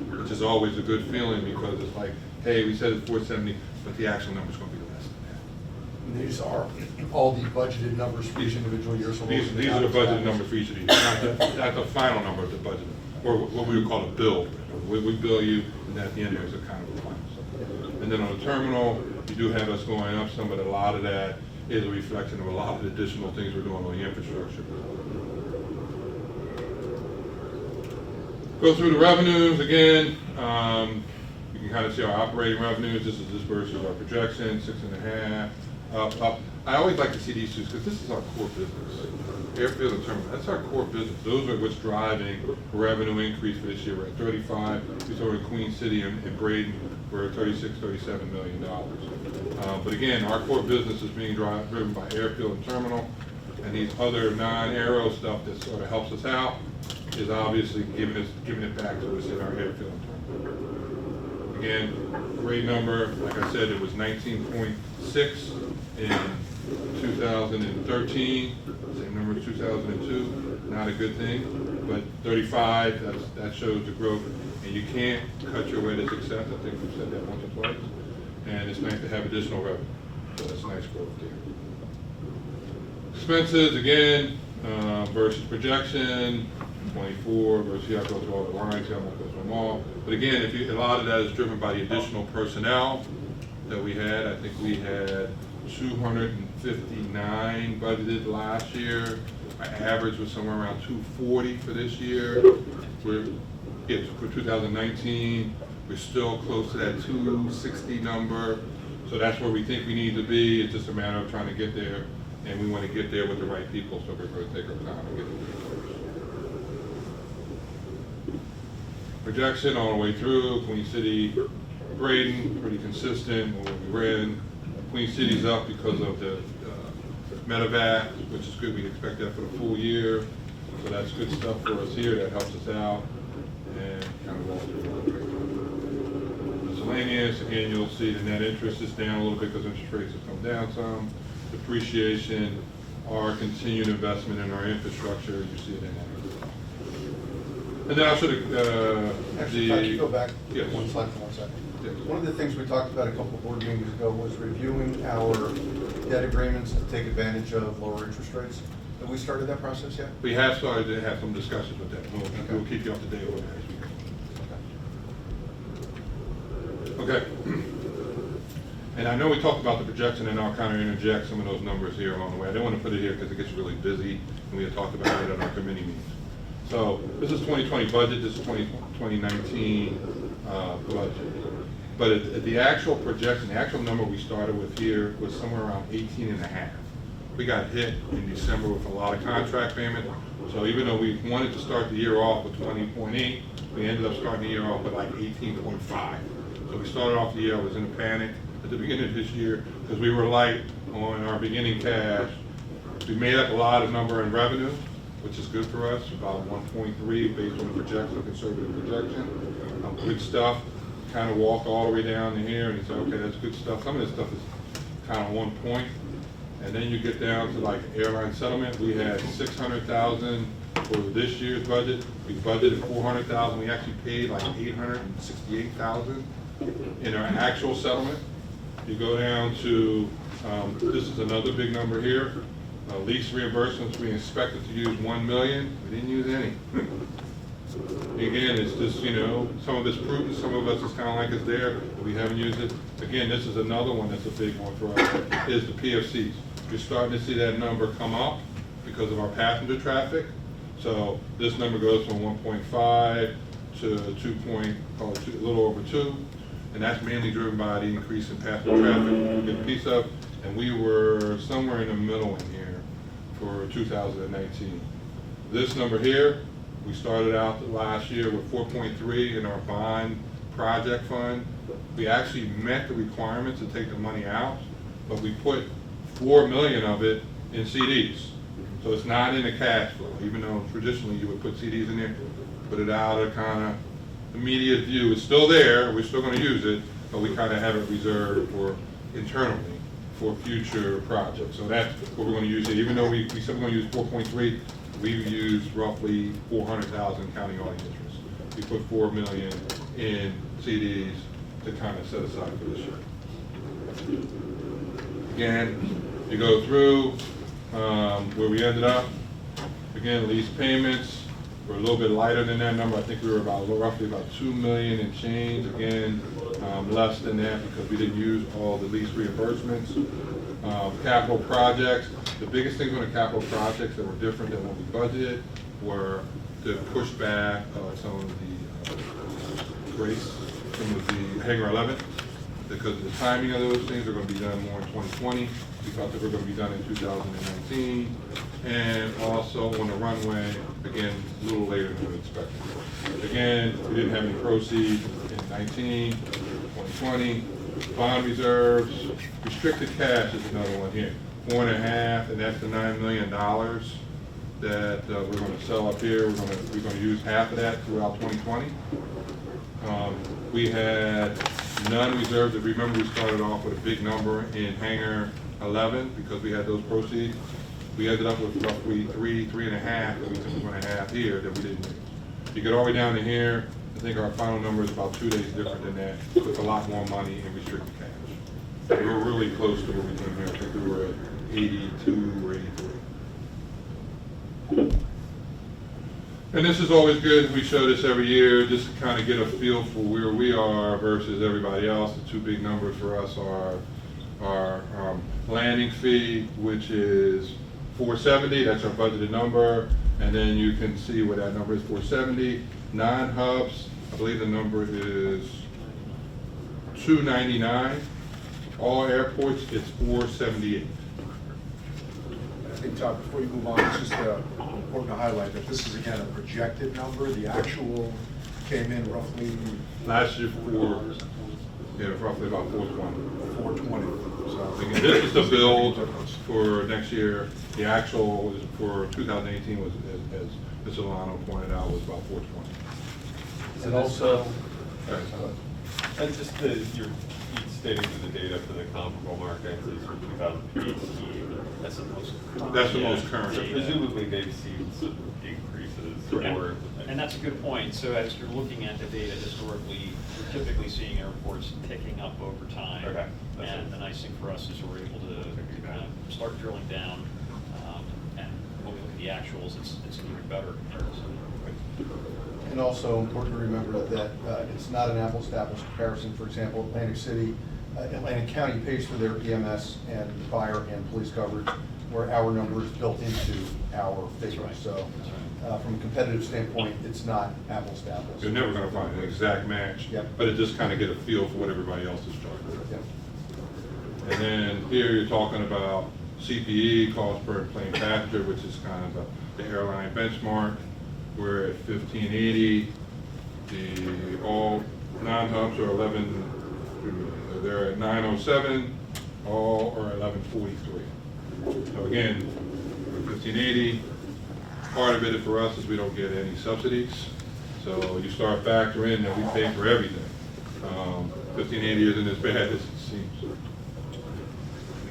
[SPEAKER 10] that, which is always a good feeling because it's like, hey, we said it's 470, but the actual number is going to be less than that.
[SPEAKER 1] And these are all the budgeted numbers for each individual year. So
[SPEAKER 10] These are the budgeted numbers for each of these, not the final number of the budget, or what we would call a bill. We bill you, and at the end there's a kind of a final. And then on the terminal, you do have us going up some, but a lot of that is a reflection of a lot of the additional things we're doing on the infrastructure. Go through the revenues again. You can kind of see our operating revenues. This versus our projection, 6.5, up. I always like to see these two because this is our core business. Airfield and terminal, that's our core business. Those are what's driving revenue increase for this year. We're at 35. We saw in Queen City and Braden, we're at $37 million. But again, our core business is being driven by airfield and terminal, and these other non-aero stuff that sort of helps us out is obviously giving it back to us in our airfield and terminal. Again, great number. Like I said, it was 19.6 in 2013. Same number as 2002. Not a good thing, but 35. That shows the growth. And you can't cut your way to success. I think we've said that once or twice. And it's nice to have additional revenue. So that's nice growth there. Expenses, again, versus projection, 24 versus, here I go through all the lines, here I'm not going through them all. But again, a lot of that is driven by the additional personnel that we had. I think we had 259 budgeted last year. Our average was somewhere around 240 for this year. For 2019, we're still close to that 260 number. So that's where we think we need to be. It's just a matter of trying to get there, and we want to get there with the right people, so we're going to take our time and get there first. Projection all the way through, Queen City, Braden, pretty consistent when we ran. Queen City's up because of the medevac, which is good. We expect that for the full year. So that's good stuff for us here. That helps us out. And kind of all through. Miscellaneous, again, you'll see the net interest is down a little bit because interest rates have come down some. Depreciation, our continued investment in our infrastructure, you see it in that. And then I'll show
[SPEAKER 7] Actually, can you go back
[SPEAKER 10] yes.
[SPEAKER 7] one slide for 1 second?
[SPEAKER 10] Yes.
[SPEAKER 7] One of the things we talked about a couple of board meetings ago was reviewing our debt agreements to take advantage of lower interest rates.
[SPEAKER 1] Have we started that process yet?
[SPEAKER 10] We have started to have some discussions with them. We'll keep you up to date with that as we go. Okay. And I know we talked about the projection, and I'll kind of interject some of those numbers here along the way. I didn't want to put it here because it gets really busy, and we had talked about it at our committee meetings. So this is 2020 budget, this is 2019 budget. But at the actual projection, the actual number we started with here was somewhere around 18.5. We got hit in December with a lot of contract payment. So even though we wanted to start the year off with 20.8, we ended up starting the year off with like 18.5. So we started off the year, I was in a panic at the beginning of this year because we were light on our beginning cash. We made up a lot of number in revenue, which is good for us, about 1.3 based on the projection, conservative projection. Good stuff. Kind of walked all the way down to here and you say, okay, that's good stuff. Some of this stuff is kind of 1 point. And then you get down to like airline settlement. We had $600,000 for this year's budget. We budgeted $400,000. We actually paid like $868,000 in our actual settlement. You go down to, this is another big number here. Lease reimbursements, we expected to use $1 million. We didn't use any. Again, it's just, you know, some of it's prudent, some of us is kind of like it's there, but we haven't used it. Again, this is another one that's a big one for us, is the PFCs. You're starting to see that number come up because of our passenger traffic. So this number goes from 1.5 to a little over 2. And that's mainly driven by the increase in passenger traffic we get a piece of. And we were somewhere in the middle in here for 2019. This number here, we started out last year with 4.3 in our bond project fund. We actually met the requirements to take the money out, but we put $4 million of it in CDs. So it's not in the cash flow, even though traditionally you would put CDs in there, put it out of kind of immediate view. It's still there, we're still going to use it, but we kind of have it reserved for internally for future projects. So that's what we're going to use it. Even though we said we're going to use 4.3, we've used roughly 400,000 counting all the interest. We put 4 million in CDs to kind of set aside for this year. Again, you go through where we ended up. Again, lease payments were a little bit lighter than that number. I think we were roughly about 2 million and change. Again, less than that because we didn't use all the lease reimbursements. Capital projects. The biggest things on the capital projects that were different than what we budgeted were to push back some of the grace, some of the Hangar 11, because of the timing of those things are going to be done more in 2020. We thought they were going to be done in 2019. And also on the runway, again, a little later than we expected. Again, we didn't have any proceeds in 19, 2020. Bond reserves, restricted cash is another one here. 4.5, and that's the $9 million that we're going to sell up here. We're going to use half of that throughout 2020. We had none reserved. If you remember, we started off with a big number in Hangar 11 because we had those proceeds. We ended up with roughly 3.5 that we took 1.5 here that we didn't use. You get all the way down to here. I think our final number is about 2 days different than that, with a lot more money in restricted cash. We were really close to what we came here. I think we were at 82 or 83. And this is always good. We show this every year just to kind of get a feel for where we are versus everybody else. The two big numbers for us are our landing fee, which is 470. That's our budgeted number. And then you can see where that number is, 470. Non-hubs, I believe the number is 299. All airports, it's 478.
[SPEAKER 1] I think, Todd, before you move on, it's just important to highlight that this is, again, a projected number. The actual came in roughly...
[SPEAKER 10] Last year, roughly about 420.
[SPEAKER 1] 420. So
[SPEAKER 10] Again, this is the build for next year. The actual for 2018 was, as Mr. Lano pointed out, was about 420.
[SPEAKER 14] And also,
[SPEAKER 10] Okay.
[SPEAKER 14] and just you're stating the data for the comparable markets is for 2018.
[SPEAKER 13] That's the most.
[SPEAKER 10] That's the most current.
[SPEAKER 14] So presumably they've seen some increases. Or,
[SPEAKER 2] And that's a good point. So as you're looking at the data historically, we're typically seeing airports picking up over time.
[SPEAKER 14] Okay.
[SPEAKER 2] And the nice thing for us is we're able to start drilling down. And what we the actuals, it's an even better comparison.
[SPEAKER 7] And also important to remember that it's not an apples to apples comparison. For example, Atlantic County pays for their EMS and fire and police coverage, where our number is built into our figures. So from a competitive standpoint, it's not apples to apples.
[SPEAKER 10] You're never going to find an exact match,
[SPEAKER 7] Yep.
[SPEAKER 10] but it just kind of get a feel for what everybody else is charging.
[SPEAKER 7] Yep.
[SPEAKER 10] And then here you're talking about CPE, cost per plane passenger, which is kind of the airline benchmark. We're at 1580. The all non-hubs are they're at 907. All are 1143. So again, we're 1580. Part of it for us is we don't get any subsidies. So you start factoring that we pay for everything. 1580 isn't as bad as it seems.
[SPEAKER 2] We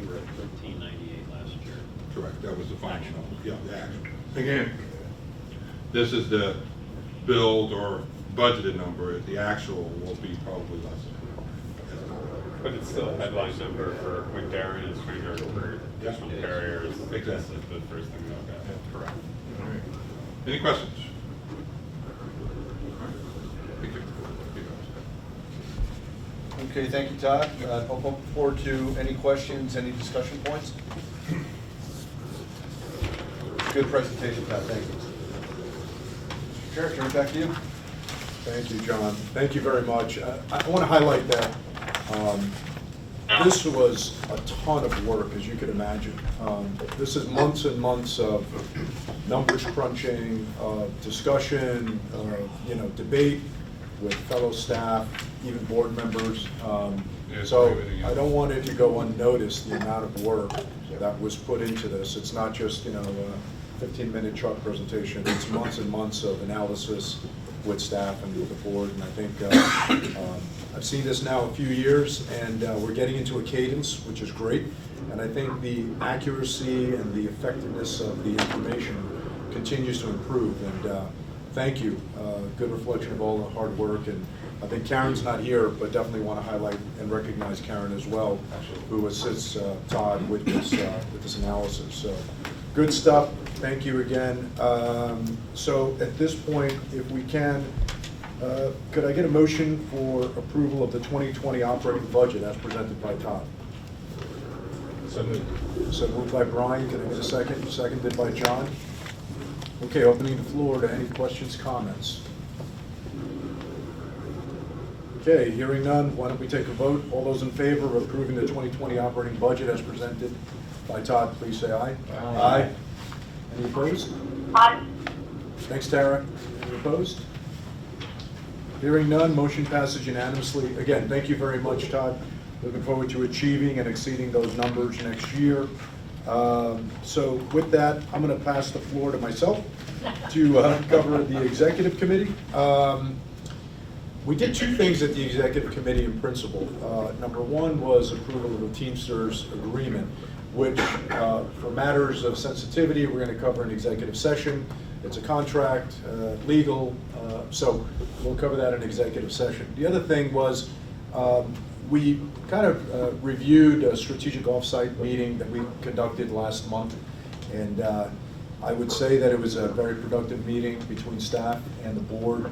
[SPEAKER 2] were at 1398 last year.
[SPEAKER 10] Correct, that was the final. Yeah, the actual. Again, this is the billed or budgeted number. The actual will be probably less.
[SPEAKER 14] But it's still a headline number for when Darren is trying to recruit additional carriers.
[SPEAKER 10] Exactly.
[SPEAKER 14] This is the first thing we look at.
[SPEAKER 10] Yeah, correct. All right. Any questions? Thank you.
[SPEAKER 7] Okay, thank you, Todd. I'll look forward to any questions, any discussion points. Good presentation, Todd. Thank you. Chair, turn it back to you.
[SPEAKER 1] Thank you, John. Thank you very much. I want to highlight that this was a ton of work, as you can imagine. This is months and months of numbers crunching, discussion, debate with fellow staff, even board members. So I don't want it to go unnoticed, the amount of work that was put into this. It's not just, a 15-minute truck presentation. It's months and months of analysis with staff and with the board. And I think I've seen this now a few years, and we're getting into a cadence, which is great. And I think the accuracy and the effectiveness of the information continues to improve. And thank you. Good reflection of all the hard work. And I think Karen's not here, but definitely want to highlight and recognize Karen as well, who assists Todd with this analysis. So good stuff. Thank you again. So at this point, if we can, could I get a motion for approval of the 2020 operating budget as presented by Todd?
[SPEAKER 10] So moved.
[SPEAKER 1] So moved by Brian. Can I get a second? Seconded by John. Okay, opening the floor to any questions, comments. Okay, hearing none, why don't we take a vote? All those in favor of approving the 2020 operating budget as presented by Todd, please say aye. Aye. Any opposed?
[SPEAKER 5] Aye.
[SPEAKER 1] Thanks, Tara. Any opposed? Hearing none, motion passes unanimously. Again, thank you very much, Todd. Looking forward to achieving and exceeding those numbers next year. So with that, I'm going to pass the floor to myself to cover the executive committee. We did two things at the executive committee in principle. Number one was approval of the Teamsters agreement, which for matters of sensitivity, we're going to cover in executive session. It's a contract, legal, so we'll cover that in executive session. The other thing was we kind of reviewed a strategic offsite meeting that we conducted last month, and I would say that it was a very productive meeting between staff and the board,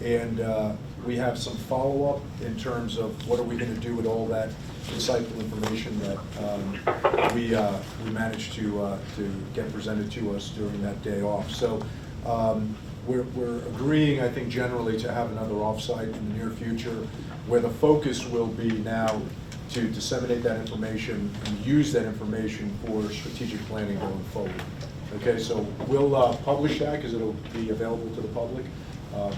[SPEAKER 1] and we have some follow-up in terms of what are we going to do with all that insightful information that we managed to get presented to us during that day off. So we're agreeing, I think, generally to have another offsite in the near future, where the focus will be now to disseminate that information and use that information for strategic planning going forward. Okay, so we'll publish that because it'll be available to the public.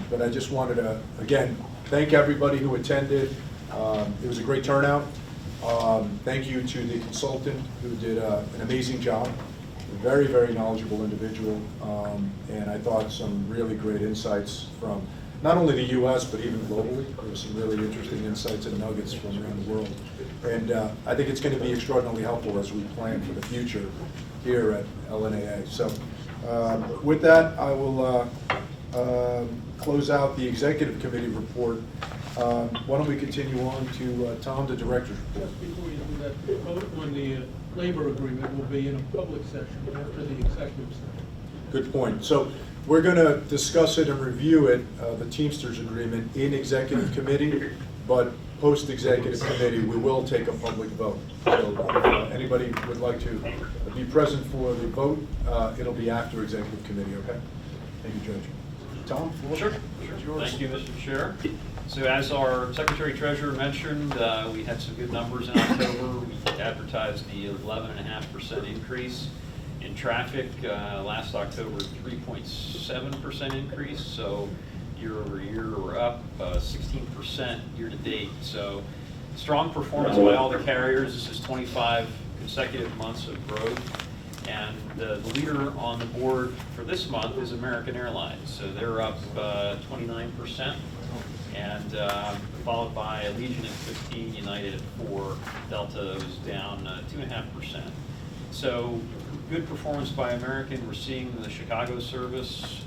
[SPEAKER 1] But I just wanted to, again, thank everybody who attended. It was a great turnout. Thank you to the consultant who did an amazing job. A very, very knowledgeable individual. And I thought some really great insights from not only the U.S., but even globally. There were some really interesting insights and nuggets from around the world. And I think it's going to be extraordinarily helpful as we plan for the future here at LNAA. So with that, I will close out the executive committee report. Why don't we continue on to Tom, the director's report.
[SPEAKER 15] Just before you do that, the vote on the labor agreement will be in a public session after the executive session.
[SPEAKER 1] Good point. So we're going to discuss it and review it, the Teamsters agreement, in executive committee, but post-executive committee, we will take a public vote. So if anybody would like to be present for the vote, it'll be after executive committee, okay? Thank you, Judge. Tom?
[SPEAKER 2] Sure. Thank you, Mr. Chair. So as our Secretary Treasurer mentioned, we had some good numbers in October. We advertised the 11.5% increase in traffic. Last October, 3.7% increase. So year over year, we're up 16% year to date. So strong performance by all the carriers. This is 25 consecutive months of growth. And the leader on the board for this month is American Airlines. So they're up 29%, and followed by Allegiant at 15, United at 4, Delta was down 2.5%. So good performance by American. We're seeing the Chicago service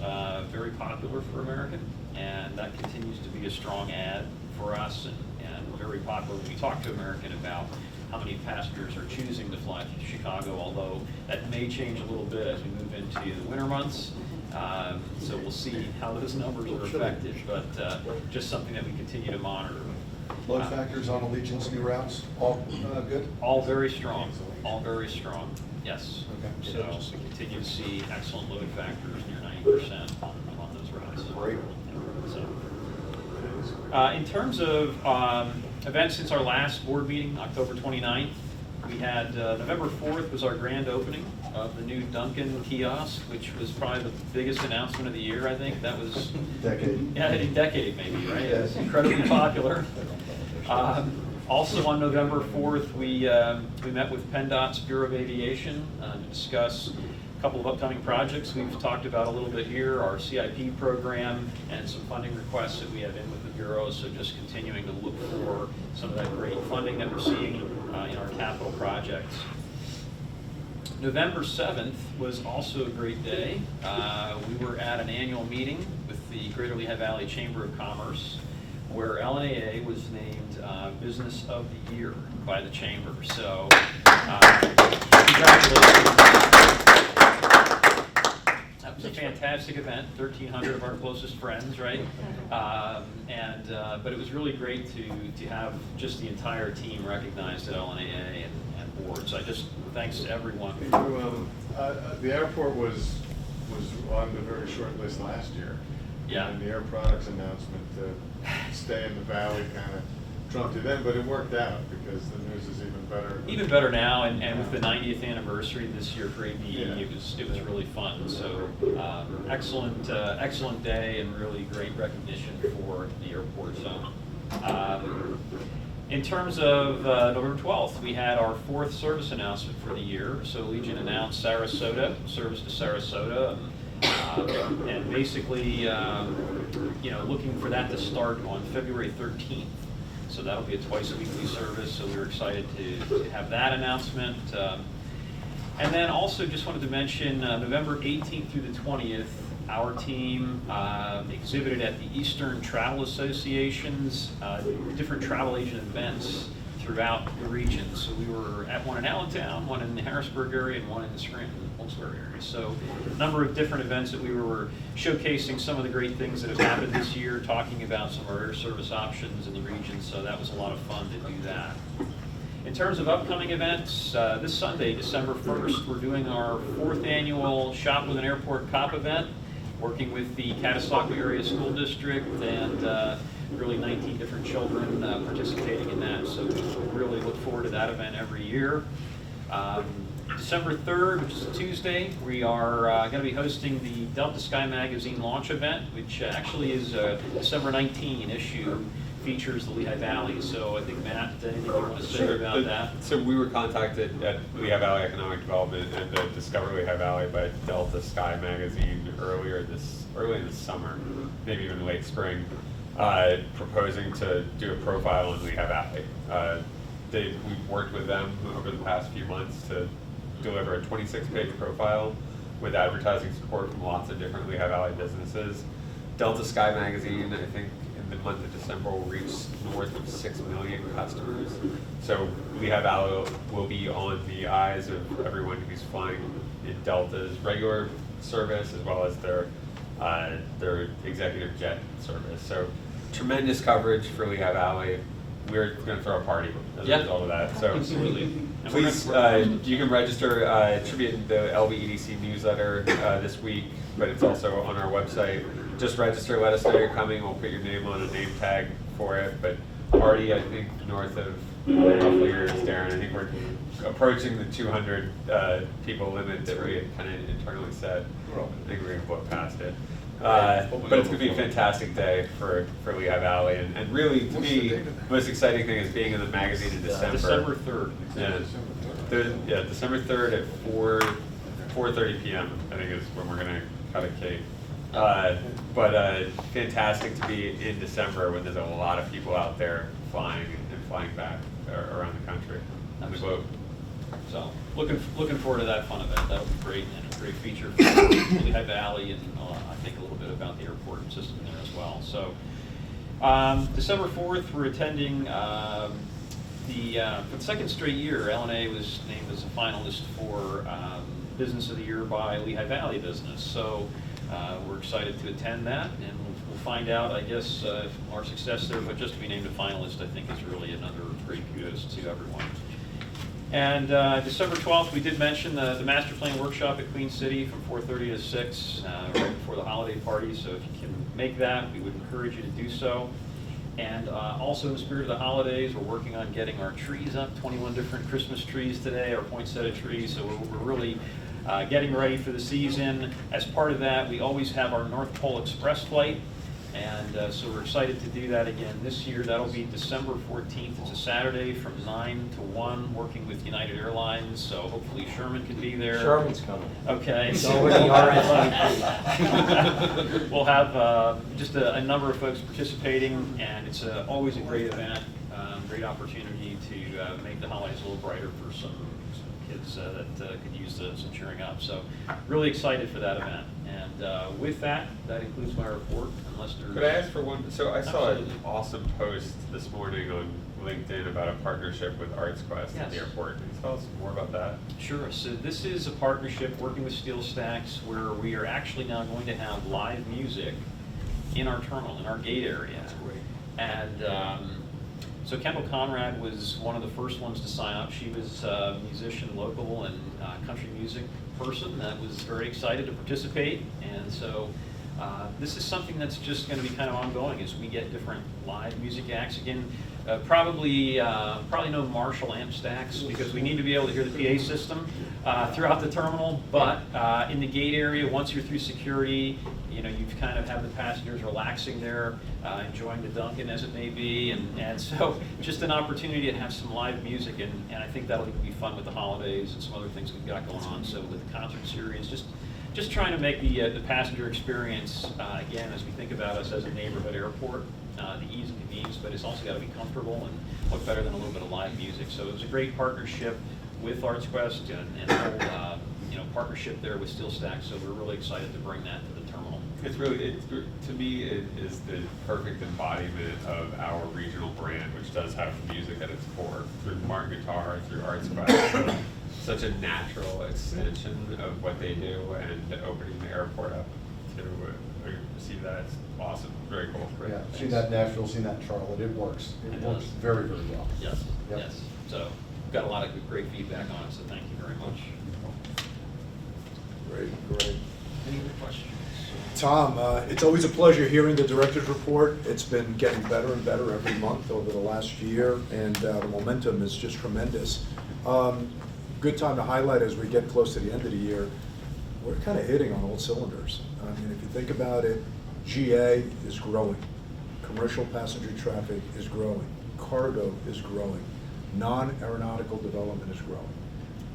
[SPEAKER 2] very popular for American, and that continues to be a strong ad for us and very popular. We talk to American about how many passengers are choosing to fly to Chicago, although that may change a little bit as we move into the winter months. So we'll see how those numbers are affected, but just something that we continue to monitor.
[SPEAKER 7] Load factors on Allegiant's new routes, all good?
[SPEAKER 2] All very strong, all very strong, yes.
[SPEAKER 7] Okay.
[SPEAKER 2] So we continue to see excellent load factors, near 90% on those routes.
[SPEAKER 7] Great.
[SPEAKER 2] So, in terms of events since our last board meeting, October 29th, we had November 4th was our grand opening of the new Dunkin' kiosk, which was probably the biggest announcement of the year, I think. That was
[SPEAKER 7] Decade.
[SPEAKER 2] Yeah, a decade maybe, right?
[SPEAKER 7] Yes.
[SPEAKER 2] It was incredibly popular. Also on November 4th, we met with PennDOT's Bureau of Aviation to discuss a couple of upcoming projects we've talked about a little bit here, our CIP program and some funding requests that we have in with the Bureau, so just continuing to look for some of that great funding that we're seeing in our capital projects. November 7th was also a great day. We were at an annual meeting with the Greater Lehigh Valley Chamber of Commerce, where LNAA was named Business of the Year by the Chamber. So, congratulations. That was a fantastic event, 1,300 of our closest friends, right? But it was really great to have just the entire team recognized at LNAA and board. So I just, thanks to everyone.
[SPEAKER 15] The airport was on the very short list last year.
[SPEAKER 2] Yeah.
[SPEAKER 15] And the Air Products announcement to stay in the valley kind of trumped it in, but it worked out because the news is even better.
[SPEAKER 2] Even better now, and with the 90th anniversary this year for ABE,
[SPEAKER 15] Yeah.
[SPEAKER 2] it was really fun. So excellent day and really great recognition for the airport. So in terms of November 12th, we had our 4th service announcement for the year. So Allegiant announced Sarasota, service to Sarasota, and basically looking for that to start on February 13th. So that'll be a twice a weekly service, so we were excited to have that announcement. And then also just wanted to mention November 18th through the 20th, our team exhibited at the Eastern Travel Association's different travel agent events throughout the region. So we were at one in Allentown, one in the Harrisburg area, and one in the Scranton-Wilkes-Barre area. So a number of different events that we were showcasing some of the great things that have happened this year, talking about some of our air service options in the region. So that was a lot of fun to do that. In terms of upcoming events, this Sunday, December 1st, we're doing our 4th annual Shop with an Airport COP event, working with the Catasauqua Area School District and really 19 different children participating in that. So we really look forward to that event every year. December 3rd, which is a Tuesday, we are going to be hosting the Delta Sky Magazine launch event, which actually is a December 19 issue, features the Lehigh Valley. So I think, Matt, anything you want to say about that?
[SPEAKER 14] So we were contacted at Lehigh Valley Economic Development and the Discover Lehigh Valley by Delta Sky Magazine early in the summer, maybe even late spring, proposing to do a profile on Lehigh Valley. We've worked with them over the past few months to deliver a 26-page profile with advertising support from lots of different Lehigh Valley businesses. Delta Sky Magazine, I think, in the month of December will reach north of 6 million customers. So Lehigh Valley will be on the eyes of everyone who's flying in Delta's regular service as well as their executive jet service. So tremendous coverage for Lehigh Valley. We're going to throw a party as a result of that. So
[SPEAKER 2] Absolutely.
[SPEAKER 14] please, you can register. It should be in the LVEDC newsletter this week, but it's also on our website. Just register, let us know you're coming. We'll put your name on a name tag for it. But already, I think, north of roughly yours, Darren, I think we're approaching the 200 people limit that we had kind of internally set. I think we're going to blow past it. But it's going to be a fantastic day for Lehigh Valley, and really, to me, the most exciting thing is being in the magazine in December.
[SPEAKER 2] December 3rd.
[SPEAKER 14] Yeah, December 3rd at 4:30 p.m. I think is when we're going to cut a cake. But fantastic to be in December when there's a lot of people out there flying back around the country, on the globe.
[SPEAKER 2] So looking forward to that fun event. That would be great, and a great feature for Lehigh Valley, and I think a little bit about the airport system there as well. So December 4th, we're attending for the second straight year. LNAA was named as a finalist for Business of the Year by Lehigh Valley Business. So we're excited to attend that, and we'll find out, I guess, our success there. But just to be named a finalist, I think, is really another great kudos to everyone. And December 12th, we did mention the master plan workshop at Queen City from 4:30 to 6, right before the holiday party. So if you can make that, we would encourage you to do so. And also in the spirit of the holidays, we're working on getting our trees up, 21 different Christmas trees today, our poinsettia trees. So we're really getting ready for the season. As part of that, we always have our North Pole Express flight. And so we're excited to do that again this year. That'll be December 14th. It's a Saturday from 9 to 1, working with United Airlines. So hopefully Sherman can be there.
[SPEAKER 11] Sherman's coming.
[SPEAKER 2] Okay.
[SPEAKER 11] It's
[SPEAKER 2] So
[SPEAKER 11] already
[SPEAKER 2] we'll have just a number of folks participating, and it's always a great event, great opportunity to make the holidays a little brighter for some kids that could use some cheering up. So really excited for that event. And with that includes my report, unless there's...
[SPEAKER 14] Could I ask for one? So I saw
[SPEAKER 2] Absolutely.
[SPEAKER 14] an awesome post this morning on LinkedIn about a partnership with Arts Quest at the
[SPEAKER 2] Yes.
[SPEAKER 14] airport. Can you tell us more about that?
[SPEAKER 2] Sure. So this is a partnership working with Steel Stacks, where we are actually now going to have live music in our terminal, in our gate area. That's great. And so Kendall Conrad was one of the first ones to sign up. She was a musician, local, and country music person that was very excited to participate. And so this is something that's just going to be kind of ongoing as we get different live music acts. Again, probably no Marshall amp stacks, because we need to be able to hear the PA system throughout the terminal. But in the gate area, once you're through security, you've kind of have the passengers relaxing there, enjoying the Dunkin' as it may be, and so just an opportunity to have some live music, and I think that'll be fun with the holidays and some other things we've got going on. So with the concert series, just trying to make the passenger experience, again, as we think about us as a neighborhood airport, the ease and convenience, but it's also got to be comfortable and look better than a little bit of live music. So it was a great partnership with Arts Quest and the whole partnership there with Steel Stacks. So we're really excited to bring that to the terminal.
[SPEAKER 14] It's really, to me, it is the perfect embodiment of our regional brand, which does have music at its core, through Martin Guitar, through Arts Quest. Such a natural extension of what they do, and opening the airport up to receive that is awesome. Very cool.
[SPEAKER 7] Yeah, seen that in Nashville, seen that in Charlotte. It works. It works very, very well.
[SPEAKER 2] Yes,
[SPEAKER 7] Yep.
[SPEAKER 2] yes. So we've got a lot of great feedback on it, so thank you very much.
[SPEAKER 1] Great.
[SPEAKER 2] Any other questions?
[SPEAKER 1] Tom, it's always a pleasure hearing the director's report. It's been getting better and better every month over the last year, and the momentum is just tremendous. Good time to highlight as we get close to the end of the year, we're kind of hitting on all cylinders. I mean, if you think about it, GA is growing, commercial passenger traffic is growing, cargo is growing, non-aeronautical development is growing.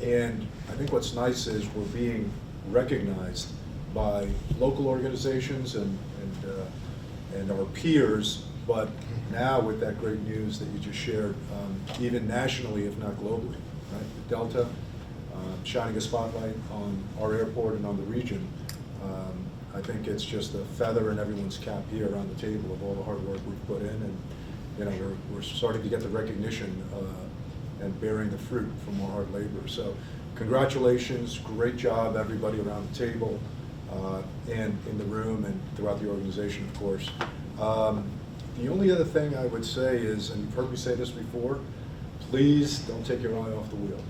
[SPEAKER 1] And I think what's nice is we're being recognized by local organizations and our peers, but now with that great news that you just shared, even nationally, if not globally, right? The Delta shining a spotlight on our airport and on the region. I think it's just a feather in everyone's cap here around the table of all the hard work we've put in, and we're starting to get the recognition and bearing the fruit from our hard labor. So congratulations, great job everybody around the table. and in the room and throughout the organization, of course. The only other thing I would say is, and you've heard me say this before, please don't take your eye off the wheel.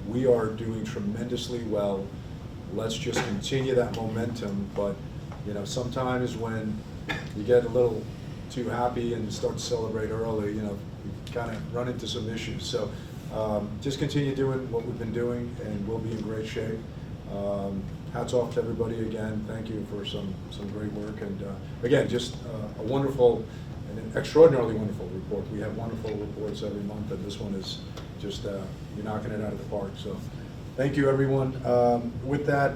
[SPEAKER 1] We are doing tremendously well. Let's just continue that momentum, but you know, sometimes when you get a little too happy and start to celebrate early, you know, you kind of run into some issues. So just continue doing what we've been doing and we'll be in great shape. Hats off to everybody again. Thank you for some great work. And again, just a wonderful and an extraordinarily wonderful report. We have wonderful reports every month, and this one is just, you're knocking it out of the park. So thank you, everyone. With that,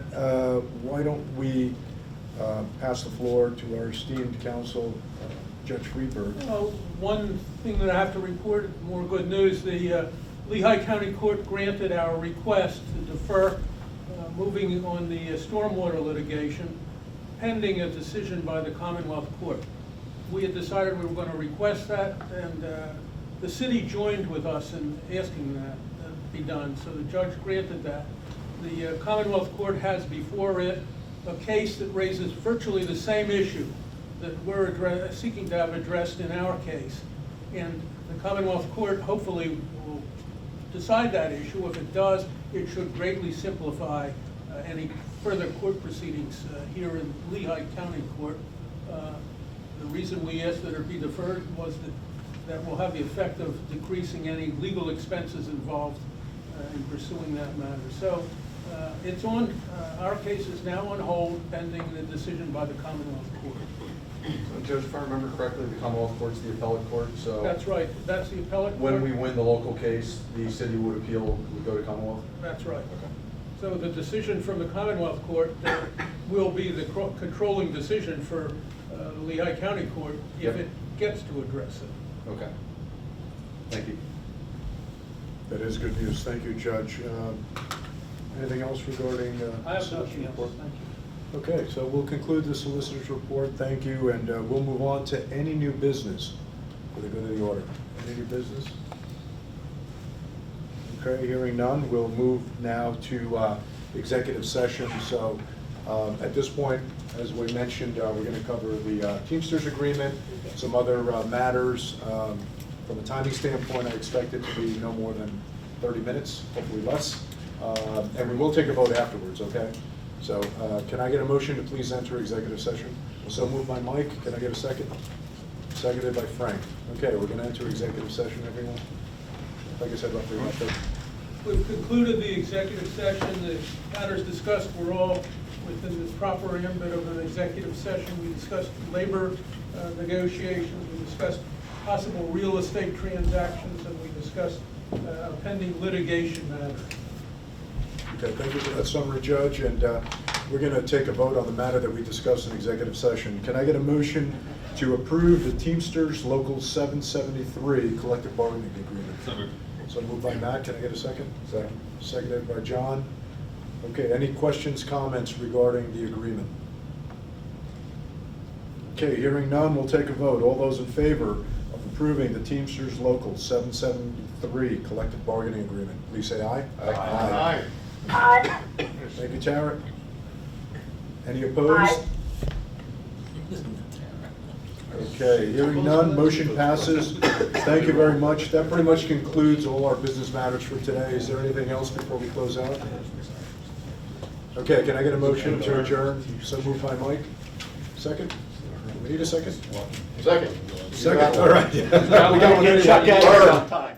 [SPEAKER 1] why don't we pass the floor to our esteemed counsel, Judge Friedberg.
[SPEAKER 16] One thing that I have to report, more good news, the Lehigh County Court granted our request to defer moving on the stormwater litigation pending a decision by the Commonwealth Court. We had decided we were going to request that, and the city joined with us in asking that be done, so the judge granted that. The Commonwealth Court has before it a case that raises virtually the same issue that we're seeking to have addressed in our case. And the Commonwealth Court hopefully will decide that issue. If it does, it should greatly simplify any further court proceedings here in Lehigh County Court. The reason we asked that it be deferred was that will have the effect of decreasing any legal expenses involved in pursuing that matter. So it's on, our case is now on hold pending the decision by the Commonwealth Court.
[SPEAKER 7] So, Judge, if I remember correctly, the Commonwealth Court's the appellate court, so.
[SPEAKER 16] That's right, that's the appellate court.
[SPEAKER 7] When we win the local case, the city would appeal, would go to Commonwealth?
[SPEAKER 16] That's right.
[SPEAKER 7] Okay.
[SPEAKER 16] So the decision from the Commonwealth Court will be the controlling decision for the Lehigh County Court if it gets to address it.
[SPEAKER 7] Okay. Thank you.
[SPEAKER 1] That is good news. Thank you, Judge. Anything else regarding
[SPEAKER 16] I have
[SPEAKER 1] solicitor's
[SPEAKER 16] nothing else,
[SPEAKER 1] report?
[SPEAKER 16] thank you.
[SPEAKER 1] Okay, so we'll conclude the solicitor's report. Thank you, and we'll move on to any new business for the good of the order. Any new business? Okay, hearing none, we'll move now to executive session. So at this point, as we mentioned, we're going to cover the Teamsters agreement, some other matters. From a timing standpoint, I expect it to be no more than 30 minutes, hopefully less. And we will take a vote afterwards, okay? So can I get a motion to please enter executive session? So moved by Mike. Can I get a second? Seconded by Frank. Okay, we're going to enter executive session, everyone. Like I said, roughly about 30.
[SPEAKER 16] We've concluded the executive session. The matters discussed were all within the proper ambit of an executive session. We discussed labor negotiations. We discussed possible real estate transactions, and we discussed pending litigation matters.
[SPEAKER 1] Okay, thank you for that summary, Judge. And we're going to take a vote on the matter that we discussed in executive session. Can I get a motion to approve the Teamsters Local 773 collective bargaining agreement? So moved by Matt. Can I get a second? Second. Seconded by John. Okay, any questions, comments regarding the agreement? Okay, hearing none, we'll take a vote. All those in favor of approving the Teamsters Local 773 collective bargaining agreement, please say aye.
[SPEAKER 15] Aye.
[SPEAKER 5] Aye.
[SPEAKER 1] Thank you, Tara. Any opposed? Okay, hearing none, motion passes. Thank you very much. That pretty much concludes all our business matters for today. Is there anything else before we close out? Okay, can I get a motion to adjourn? So moved by Mike. Second? We need a second?
[SPEAKER 11] Second.
[SPEAKER 1] Second, all right. We got one
[SPEAKER 11] Chuck
[SPEAKER 1] anyway.
[SPEAKER 11] Edwards on time.